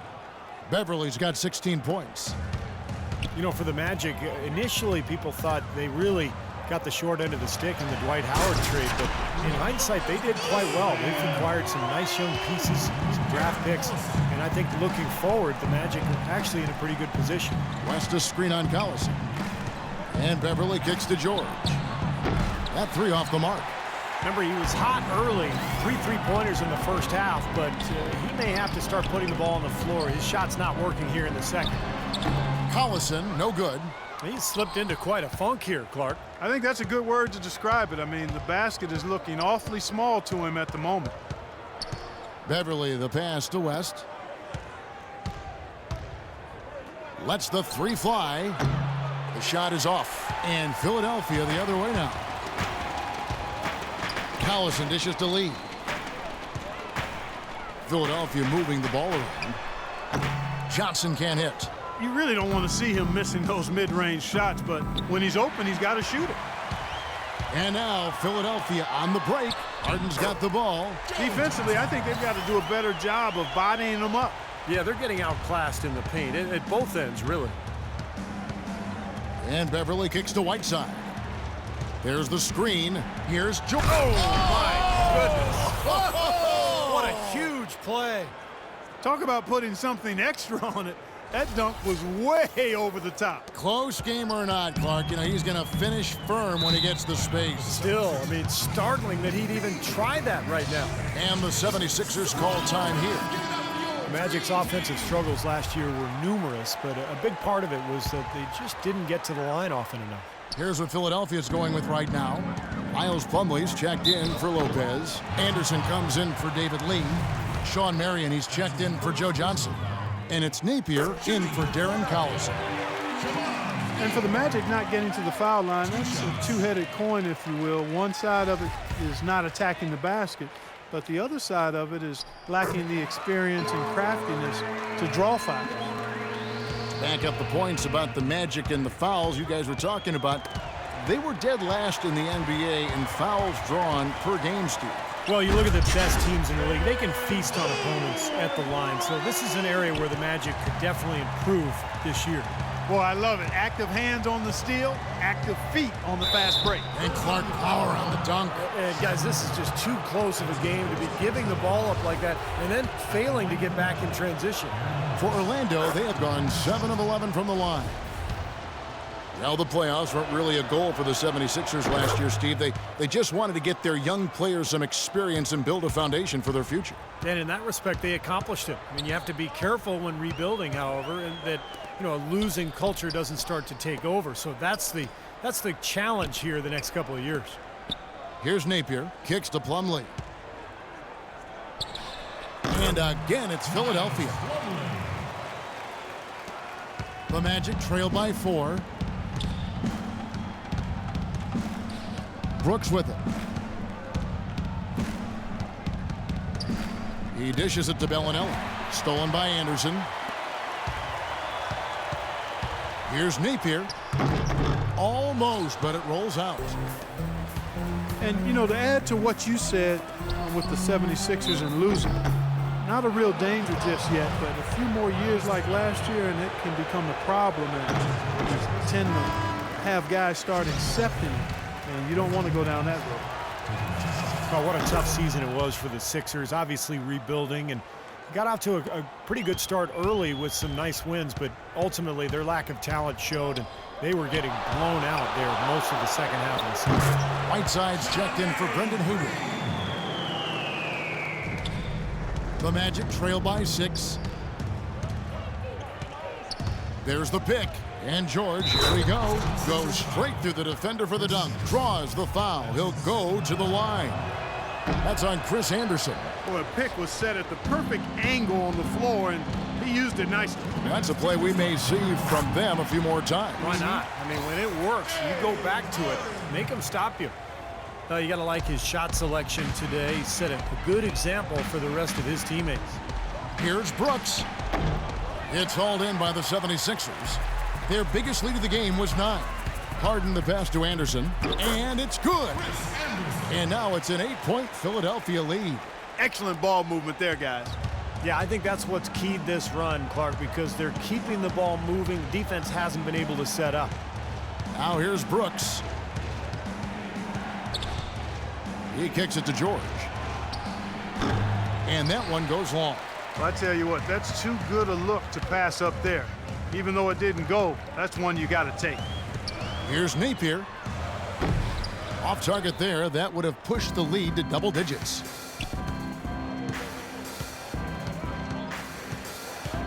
Beverly's got 16 points. You know, for the Magic, initially people thought they really got the short end of the stick in the Dwight Howard trade, but in hindsight, they did quite well. They've acquired some nice young pieces, some draft picks, and I think looking forward, the Magic are actually in a pretty good position. West a screen on Collison. And Beverly kicks to George. That 3 off the mark. Remember, he was hot early, 3 3-pointers in the first half, but he may have to start putting the ball on the floor. His shot's not working here in the second. Collison, no good. He's slipped into quite a funk here, Clark. I think that's a good word to describe it. I mean, the basket is looking awfully small to him at the moment. Beverly the pass to West. Lets the 3 fly. The shot is off. And Philadelphia the other way now. Collison dishes to Lee. Philadelphia moving the ball around. Johnson can't hit. You really don't want to see him missing those mid-range shots, but when he's open, he's got to shoot it. And now Philadelphia on the break. Harden's got the ball. Defensively, I think they've got to do a better job of bodying them up. Yeah, they're getting outclassed in the paint at both ends, really. And Beverly kicks to Whiteside. There's the screen. Here's George. Oh, my goodness. What a huge play. Talk about putting something extra on it. That dunk was way over the top. Close game or not, Clark, you know, he's going to finish firm when he gets the space. Still, I mean, startling that he'd even try that right now. And the 76ers call time here. The Magic's offensive struggles last year were numerous, but a big part of it was that they just didn't get to the line often enough. Here's what Philadelphia's going with right now. Miles Plumlee's checked in for Lopez. Anderson comes in for David Lee. Sean Marion, he's checked in for Joe Johnson. And it's Napier in for Darren Collison. And for the Magic not getting to the foul line, that's a two-headed coin, if you will. One side of it is not attacking the basket, but the other side of it is lacking the experience and craftiness to draw fouls. Back up the points about the Magic and the fouls you guys were talking about. They were dead last in the NBA in fouls drawn per game, Steve. Well, you look at the best teams in the league, they can feast on opponents at the line. So this is an area where the Magic could definitely improve this year. Boy, I love it. Active hands on the steal, active feet on the fast break. And Clark power on the dunk. And guys, this is just too close of a game to be giving the ball up like that and then failing to get back in transition. For Orlando, they have gone 7 of 11 from the line. Now the playoffs weren't really a goal for the 76ers last year, Steve. They just wanted to get their young players some experience and build a foundation for their future. And in that respect, they accomplished it. I mean, you have to be careful when rebuilding, however, and that a losing culture doesn't start to take over. So that's the challenge here the next couple of years. Here's Napier, kicks to Plumlee. And again, it's Philadelphia. The Magic trail by 4. Brooks with it. He dishes it to Bellinelli. Stolen by Anderson. Here's Napier. Almost, but it rolls out. And, to add to what you said with the 76ers and losing, not a real danger just yet, but a few more years like last year, and it can become a problem. And you tend to have guys start accepting it. And you don't want to go down that road. Oh, what a tough season it was for the Sixers. Obviously rebuilding and got off to a pretty good start early with some nice wins, but ultimately their lack of talent showed, and they were getting blown out there most of the second half of the season. Whiteside's checked in for Brendan Haywood. The Magic trail by 6. There's the pick. And George, here we go, goes straight through the defender for the dunk. Draws the foul. He'll go to the line. That's on Chris Anderson. Boy, a pick was set at the perfect angle on the floor, and He used it nicely. That's a play we may see from them a few more times. Why not? I mean, when it works, you go back to it. Make him stop you. You got to like his shot selection today. He set a good example for the rest of his teammates. Here's Brooks. It's hauled in by the 76ers. Their biggest lead of the game was 9. Harden the pass to Anderson, and it's good. And now it's an 8-point Philadelphia lead. Excellent ball movement there, guys. Yeah, I think that's what's keyed this run, Clark, because they're keeping the ball moving. Defense hasn't been able to set up. Now here's Brooks. He kicks it to George. And that one goes long. Well, I tell you what, that's too good a look to pass up there. Even though it didn't go, that's one you got to take. Here's Napier. Off target there. That would have pushed the lead to double digits.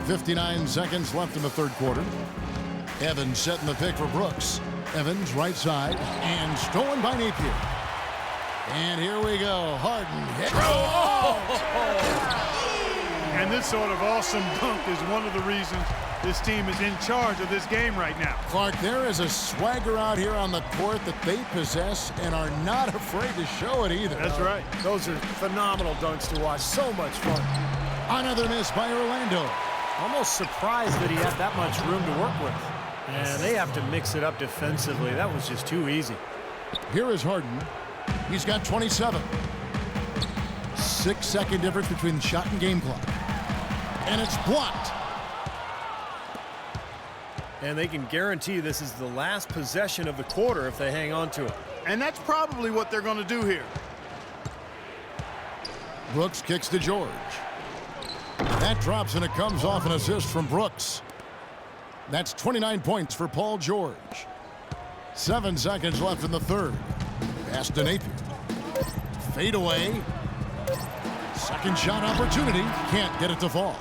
59 seconds left in the third quarter. Evans setting the pick for Brooks. Evans right side and stolen by Napier. And here we go. Harden hit. And this sort of awesome dunk is one of the reasons this team is in charge of this game right now. Clark, there is a swagger out here on the court that they possess and are not afraid to show it either. That's right. Those are phenomenal dunks to watch. So much fun. Another miss by Orlando. Almost surprised that he had that much room to work with. And they have to mix it up defensively. That was just too easy. Here is Harden. He's got 27. 6-second difference between the shot and game clock. And it's blocked. And they can guarantee this is the last possession of the quarter if they hang on to it. And that's probably what they're going to do here. Brooks kicks to George. That drops and it comes off an assist from Brooks. That's 29 points for Paul George. 7 seconds left in the third. Pass to Napier. Fade away. Second shot opportunity. Can't get it to fall.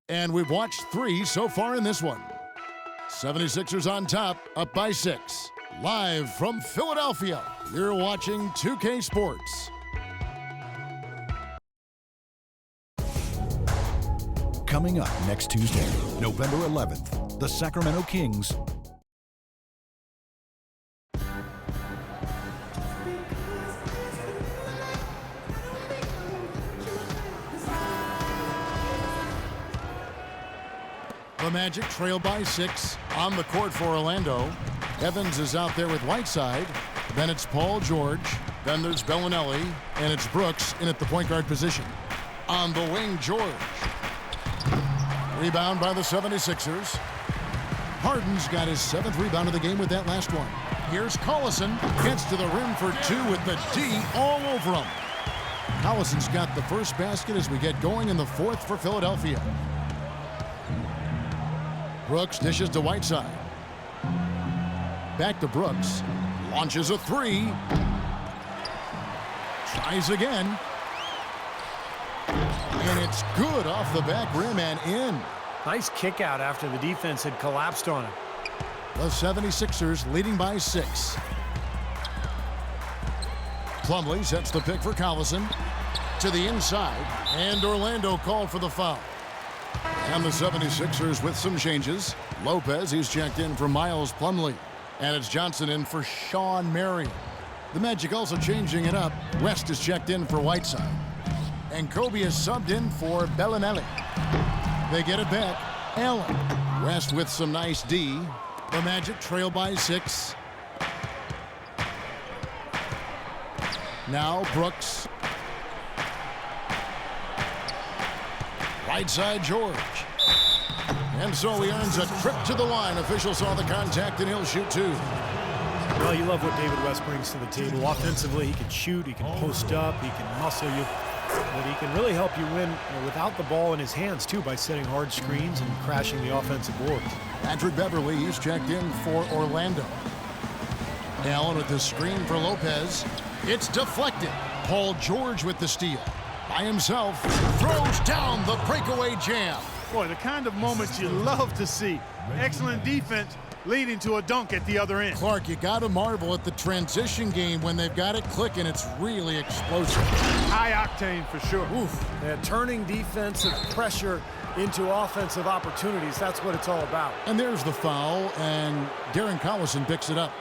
And we've watched 3 so far in this one. 76ers on top, up by 6. Live from Philadelphia, you're watching 2K Sports. Coming up next Tuesday, November 11th, the Sacramento Kings The Magic trail by 6 on the court for Orlando. Evans is out there with Whiteside. Then it's Paul George. Then there's Bellinelli. And it's Brooks in at the point guard position. On the wing, George. Rebound by the 76ers. Harden's got his 7th rebound of the game with that last one. Here's Collison. Gets to the rim for 2 with the D all over him. Collison's got the first basket as we get going in the 4th for Philadelphia. Brooks dishes to Whiteside. Back to Brooks. Launches a 3. Tries again. And it's good off the back rim and in. Nice kick out after the defense had collapsed on him. The 76ers leading by 6. Plumlee sets the pick for Collison. To the inside. And Orlando called for the foul. And the 76ers with some changes. Lopez, he's checked in for Miles Plumlee. And it's Johnson in for Sean Marion. The Magic also changing it up. West is checked in for Whiteside. And Kobe is subbed in for Bellinelli. They get it back. Allen. West with some nice D. The Magic trail by 6. Now Brooks. Right side George. And so he earns a trip to the line. Officials saw the contact and he'll shoot 2. Well, you love what David West brings to the table. Offensively, he can shoot, he can post up, he can muscle you. But he can really help you win without the ball in his hands, too, by setting hard screens and crashing the offensive boards. Patrick Beverly, he's checked in for Orlando. Allen with the screen for Lopez. It's deflected. Paul George with the steal. By himself, throws down the breakaway jam. Boy, the kind of moments you love to see. Excellent defense, leading to a dunk at the other end. Clark, you got to marvel at the transition game when they've got it clicking. It's really explosive. High octane for sure. Oof. Yeah, turning defensive pressure into offensive opportunities. That's what it's all about. And there's the foul, and Darren Collison picks it up.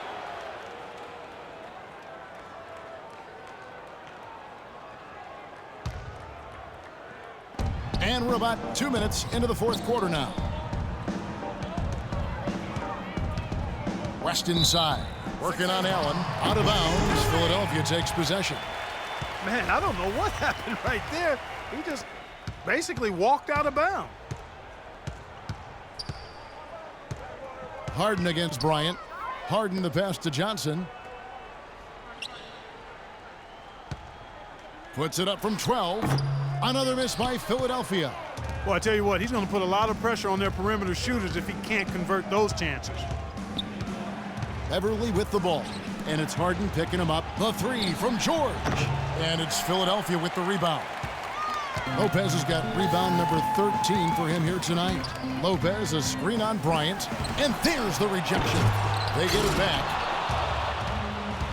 And we're about 2 minutes into the fourth quarter now. West inside, working on Allen, out of bounds. Philadelphia takes possession. Man, I don't know what happened right there. He just basically walked out of bounds. Harden against Bryant. Harden the pass to Johnson. Puts it up from 12. Another miss by Philadelphia. Well, I tell you what, he's going to put a lot of pressure on their perimeter shooters if he can't convert those chances. Beverly with the ball, and it's Harden picking him up. The three from George, and it's Philadelphia with the rebound. Lopez has got rebound number 13 for him here tonight. Lopez, a screen on Bryant, and there's the rejection. They get it back,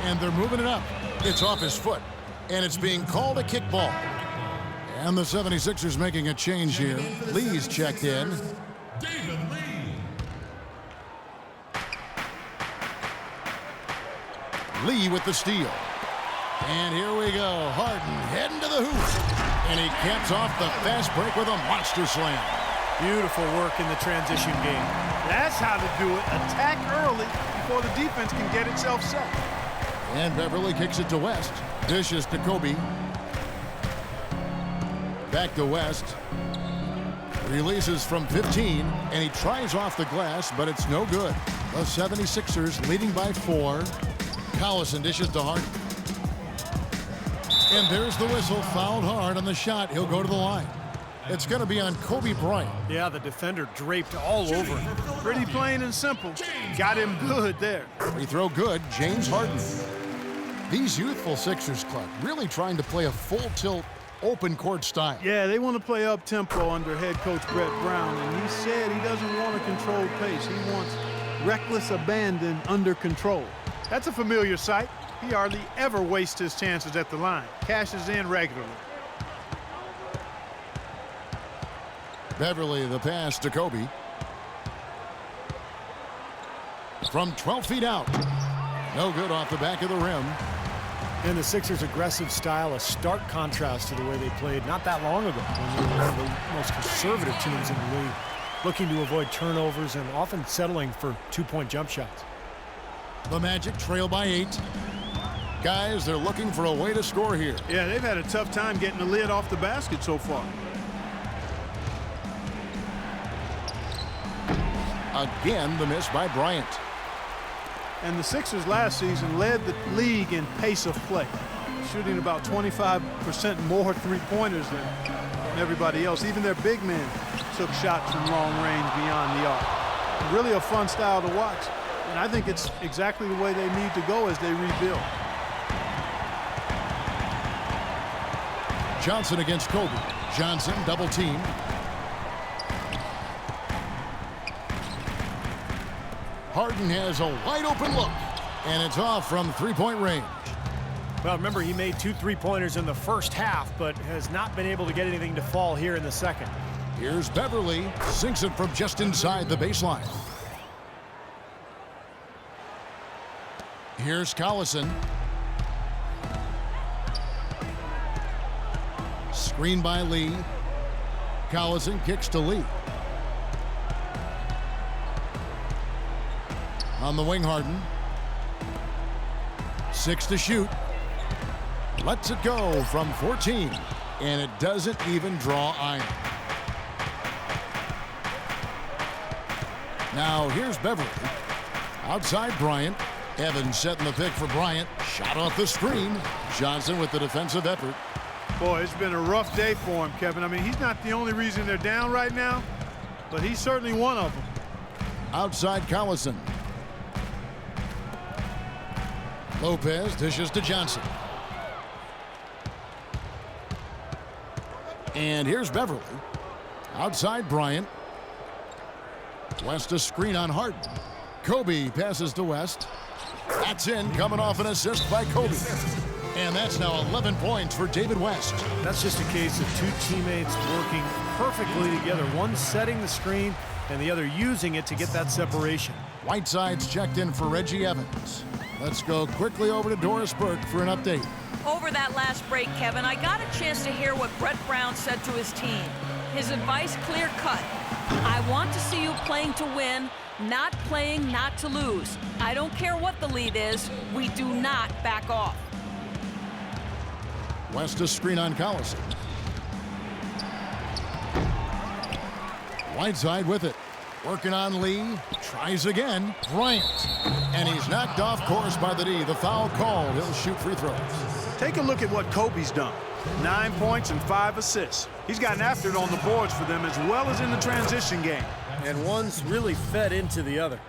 and they're moving it up. It's off his foot, and it's being called a kickball. And the 76ers making a change here. Lee's checked in. David Lee. Lee with the steal. And here we go. Harden heading to the hoop. And he caps off the fast break with a monster slam. Beautiful work in the transition game. That's how to do it. Attack early before the defense can get itself set. And Beverly kicks it to West. Dishes to Kobe. Back to West. Releases from 15, and he tries off the glass, but it's no good. The 76ers leading by 4. Collison dishes to Harden. And there's the whistle. Fouled hard on the shot. He'll go to the line. It's going to be on Kobe Bryant. Yeah, the defender draped all over him. Pretty plain and simple. Got him good there. Free throw good. James Harden. These youthful Sixers, Clark, really trying to play a full tilt open court style. Yeah, they want to play up-tempo under head coach Brett Brown, and he said he doesn't want a controlled pace. He wants reckless abandon under control. That's a familiar sight. He hardly ever wastes his chances at the line. Cashes in regularly. Beverly the pass to Kobe. From 12 feet out. No good off the back of the rim. And the Sixers' aggressive style, a stark contrast to the way they played not that long ago, when they were one of the most conservative teams in the league, looking to avoid turnovers and often settling for two-point jump shots. The Magic trail by 8. Guys, they're looking for a way to score here. Yeah, they've had a tough time getting the lid off the basket so far. Again, the miss by Bryant. And the Sixers last season led the league in pace of play, shooting about 25% more three-pointers than everybody else. Even their big men took shots from long range beyond the arc. Really a fun style to watch, and I think it's exactly the way they need to go as they rebuild. Johnson against Kobe. Johnson double team. Harden has a wide open look, and it's off from three-point range. Well, remember, he made 2 3-pointers in the first half, but has not been able to get anything to fall here in the second. Here's Beverly, sinks it from just inside the baseline. Here's Collison. Screen by Lee. Collison kicks to Lee. On the wing, Harden. 6 to shoot. Lets it go from 14. And it doesn't even draw iron. Now here's Beverly. Outside Bryant. Evans setting the pick for Bryant. Shot off the screen. Johnson with the defensive effort. Boy, it's been a rough day for him, Kevin. I mean, he's not the only reason they're down right now, but he's certainly one of them. Outside Collison. Lopez dishes to Johnson. And here's Beverly. Outside Bryant. West a screen on Harden. Kobe passes to West. That's in, coming off an assist by Kobe. And that's now 11 points for David West. That's just a case of two teammates working perfectly together. One setting the screen and the other using it to get that separation. Whiteside's checked in for Reggie Evans. Let's go quickly over to Doris Burke for an update. Over that last break, Kevin, I got a chance to hear what Brett Brown said to his team. His advice clear-cut. I want to see you playing to win, not playing not to lose. I don't care what the lead is. We do not back off. West a screen on Collison. Whiteside with it. Working on Lee. Tries again. Bryant. And he's knocked off course by the D. The foul called. He'll shoot free throws. Take a look at what Kobe's done. 9 points and 5 assists. He's gotten after it on the boards for them as well as in the transition game. And one's really fed into the other.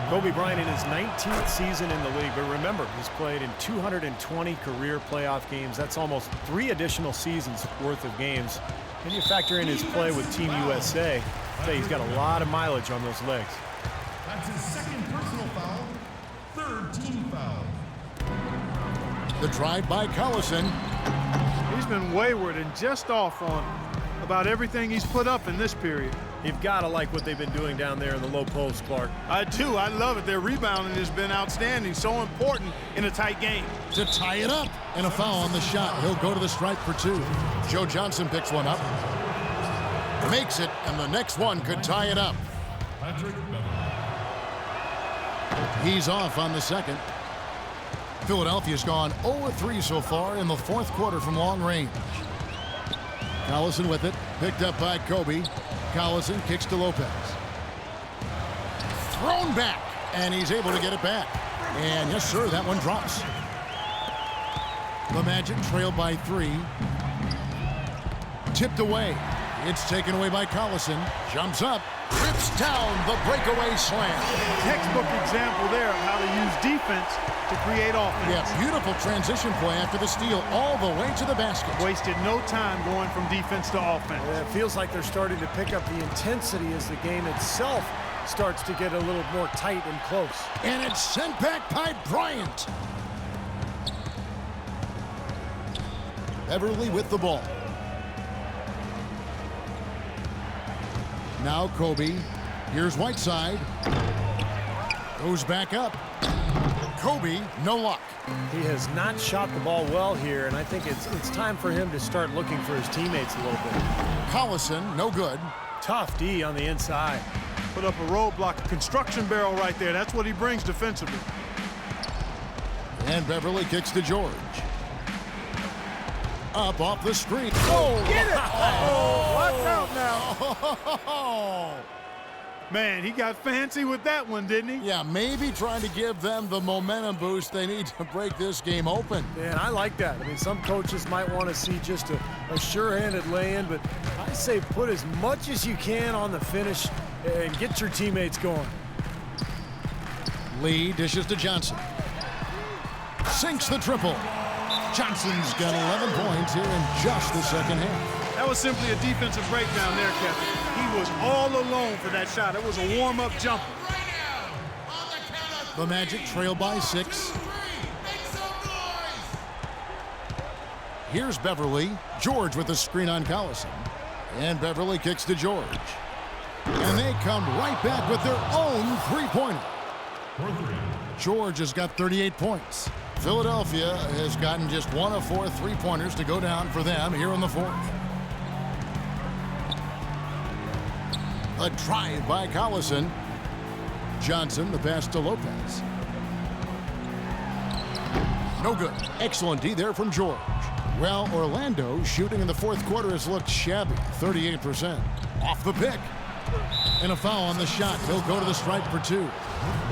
Kobe Bryant in his 19th season in the league, but remember, he's played in 220 career playoff games. That's almost 3 additional seasons worth of games. And you factor in his play with Team USA, he's got a lot of mileage on those legs. That's his second personal foul, third team foul. The drive by Collison. He's been wayward and just off on about everything he's put up in this period. You've got to like what they've been doing down there in the low post, Clark. I do. I love it. Their rebounding has been outstanding. So important in a tight game. To tie it up. And a foul on the shot. He'll go to the stripe for 2. Joe Johnson picks one up. Makes it, and the next one could tie it up. He's off on the second. Philadelphia's gone 0-3 so far in the 4th quarter from long range. Collison with it. Picked up by Kobe. Collison kicks to Lopez. Thrown back, and he's able to get it back. And yes, sir, that one drops. The Magic trail by 3. Tipped away. It's taken away by Collison. Jumps up. Rips down the breakaway slam. Textbook example there of how to use defense to create offense. Yeah, beautiful transition play after the steal all the way to the basket. Wasted no time going from defense to offense. Yeah, it feels like they're starting to pick up the intensity as the game itself starts to get a little more tight and close. And it's sent back by Bryant. Beverly with the ball. Now Kobe. Here's Whiteside. Goes back up. Kobe, no luck. He has not shot the ball well here, and I think it's time for him to start looking for his teammates a little bit. Collison, no good. Tough D on the inside. Put up a roadblock, a construction barrel right there. That's what he brings defensively. And Beverly kicks to George. Up off the screen. Oh, get it! Oh, watch out now. Man, he got fancy with that one, didn't he? Yeah, maybe trying to give them the momentum boost they need to break this game open. Yeah, and I like that. I mean, some coaches might want to see just a sure-handed lay-in, but I say put as much as you can on the finish and get your teammates going. Lee dishes to Johnson. Sinks the triple. Johnson's got 11 points here in just the second half. That was simply a defensive breakdown there, Kevin. He was all alone for that shot. It was a warm-up jumper. The Magic trail by 6. Here's Beverly. George with the screen on Collison. And Beverly kicks to George. And they come right back with their own three-pointer. George has got 38 points. Philadelphia has gotten just 1 of 4 three-pointers to go down for them here in the 4th. A drive by Collison. Johnson, the pass to Lopez. No good. Excellent D there from George. Well, Orlando shooting in the 4th quarter has looked shabby, 38%. Off the pick. And a foul on the shot. He'll go to the stripe for 2.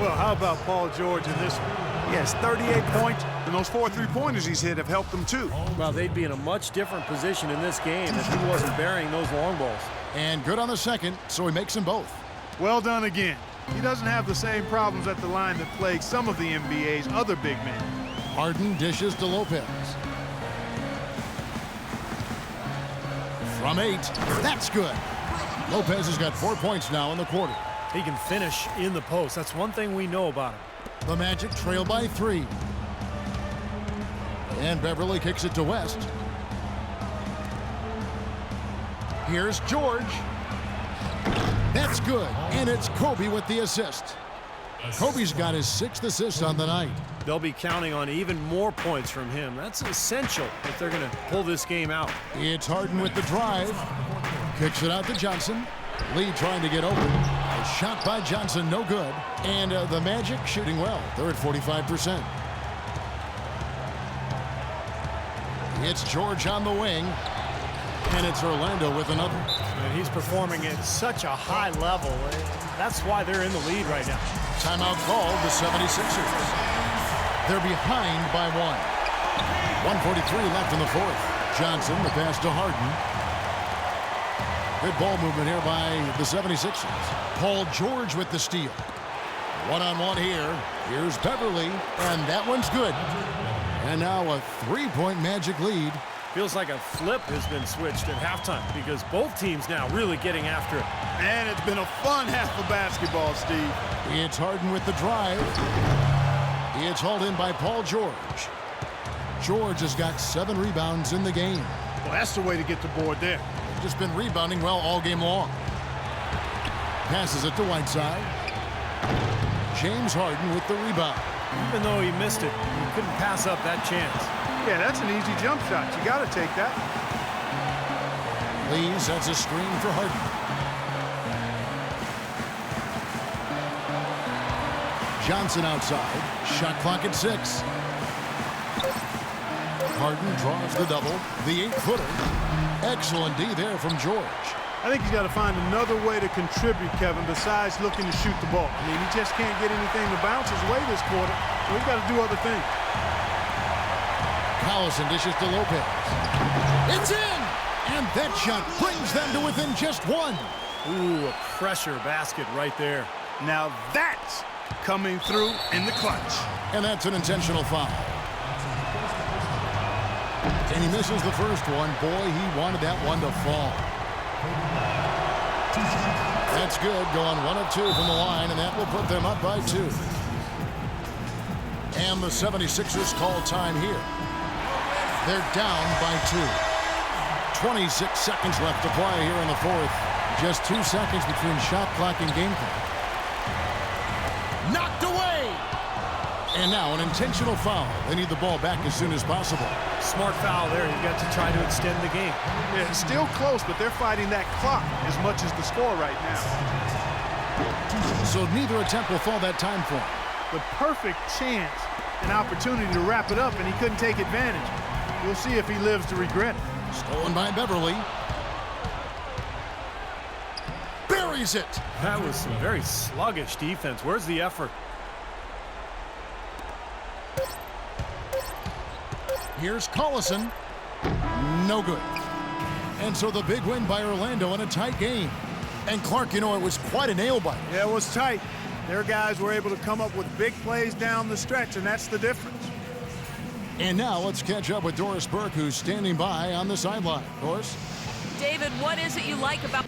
Well, how about Paul George in this one? He has 38 points, and those 4 three-pointers he's hit have helped him too. Well, they'd be in a much different position in this game if he wasn't burying those long balls. And good on the second, so he makes them both. Well done again. He doesn't have the same problems at the line that plague some of the NBA's other big men. Harden dishes to Lopez. From 8, that's good. Lopez has got 4 points now in the quarter. He can finish in the post. That's one thing we know about him. The Magic trail by 3. And Beverly kicks it to West. Here's George. That's good. And it's Kobe with the assist. Kobe's got his 6th assist on the night. They'll be counting on even more points from him. That's essential if they're going to pull this game out. It's Harden with the drive. Kicks it out to Johnson. Lee trying to get open. A shot by Johnson, no good. And the Magic shooting well. They're at 45%. It's George on the wing. And it's Orlando with another. And he's performing at such a high level. That's why they're in the lead right now. Timeout called the 76ers. They're behind by 1. 1:43 left in the 4th. Johnson, the pass to Harden. Good ball movement here by the 76ers. Paul George with the steal. One-on-one here. Here's Beverly, and that one's good. And now a 3-point Magic lead. Feels like a flip has been switched at halftime because both teams now really getting after it. And it's been a fun half of basketball, Steve. It's Harden with the drive. It's hauled in by Paul George. George has got 7 rebounds in the game. Well, that's the way to get the board there. Just been rebounding well all game long. Passes it to Whiteside. James Harden with the rebound. Even though he missed it, he couldn't pass up that chance. Yeah, that's an easy jump shot. You got to take that. Lee sets a screen for Harden. Johnson outside. Shot clock at 6. Harden draws the double. The 8-footer. Excellent D there from George. I think he's got to find another way to contribute, Kevin, besides looking to shoot the ball. I mean, he just can't get anything to bounce his way this quarter, so he's got to do other things. Collison dishes to Lopez. It's in! And that shot brings them to within just 1. Ooh, a pressure basket right there. Now that's coming through in the clutch. And that's an intentional foul. And he misses the first one. Boy, he wanted that one to fall. That's good, going 1 of 2 from the line, and that will put them up by 2. And the 76ers call time here. They're down by 2. 26 seconds left to play here in the 4th. Just 2 seconds between shot clock and game clock. Knocked away! And now an intentional foul. They need the ball back as soon as possible. Smart foul there. You've got to try to extend the game. Yeah, it's still close, but they're fighting that clock as much as the score right now. So neither attempt will fall that time for him. The perfect chance, an opportunity to wrap it up, and he couldn't take advantage. We'll see if he lives to regret it. Stolen by Beverly. Buries it. That was some very sluggish defense. Where's the effort? Here's Collison. No good. And so the big win by Orlando in a tight game. And Clark, you know, it was quite a nail-biter. Yeah, it was tight. Their guys were able to come up with big plays down the stretch, and that's the difference. And now let's catch up with Doris Burke, who's standing by on the sideline. Doris? David, what is it you like about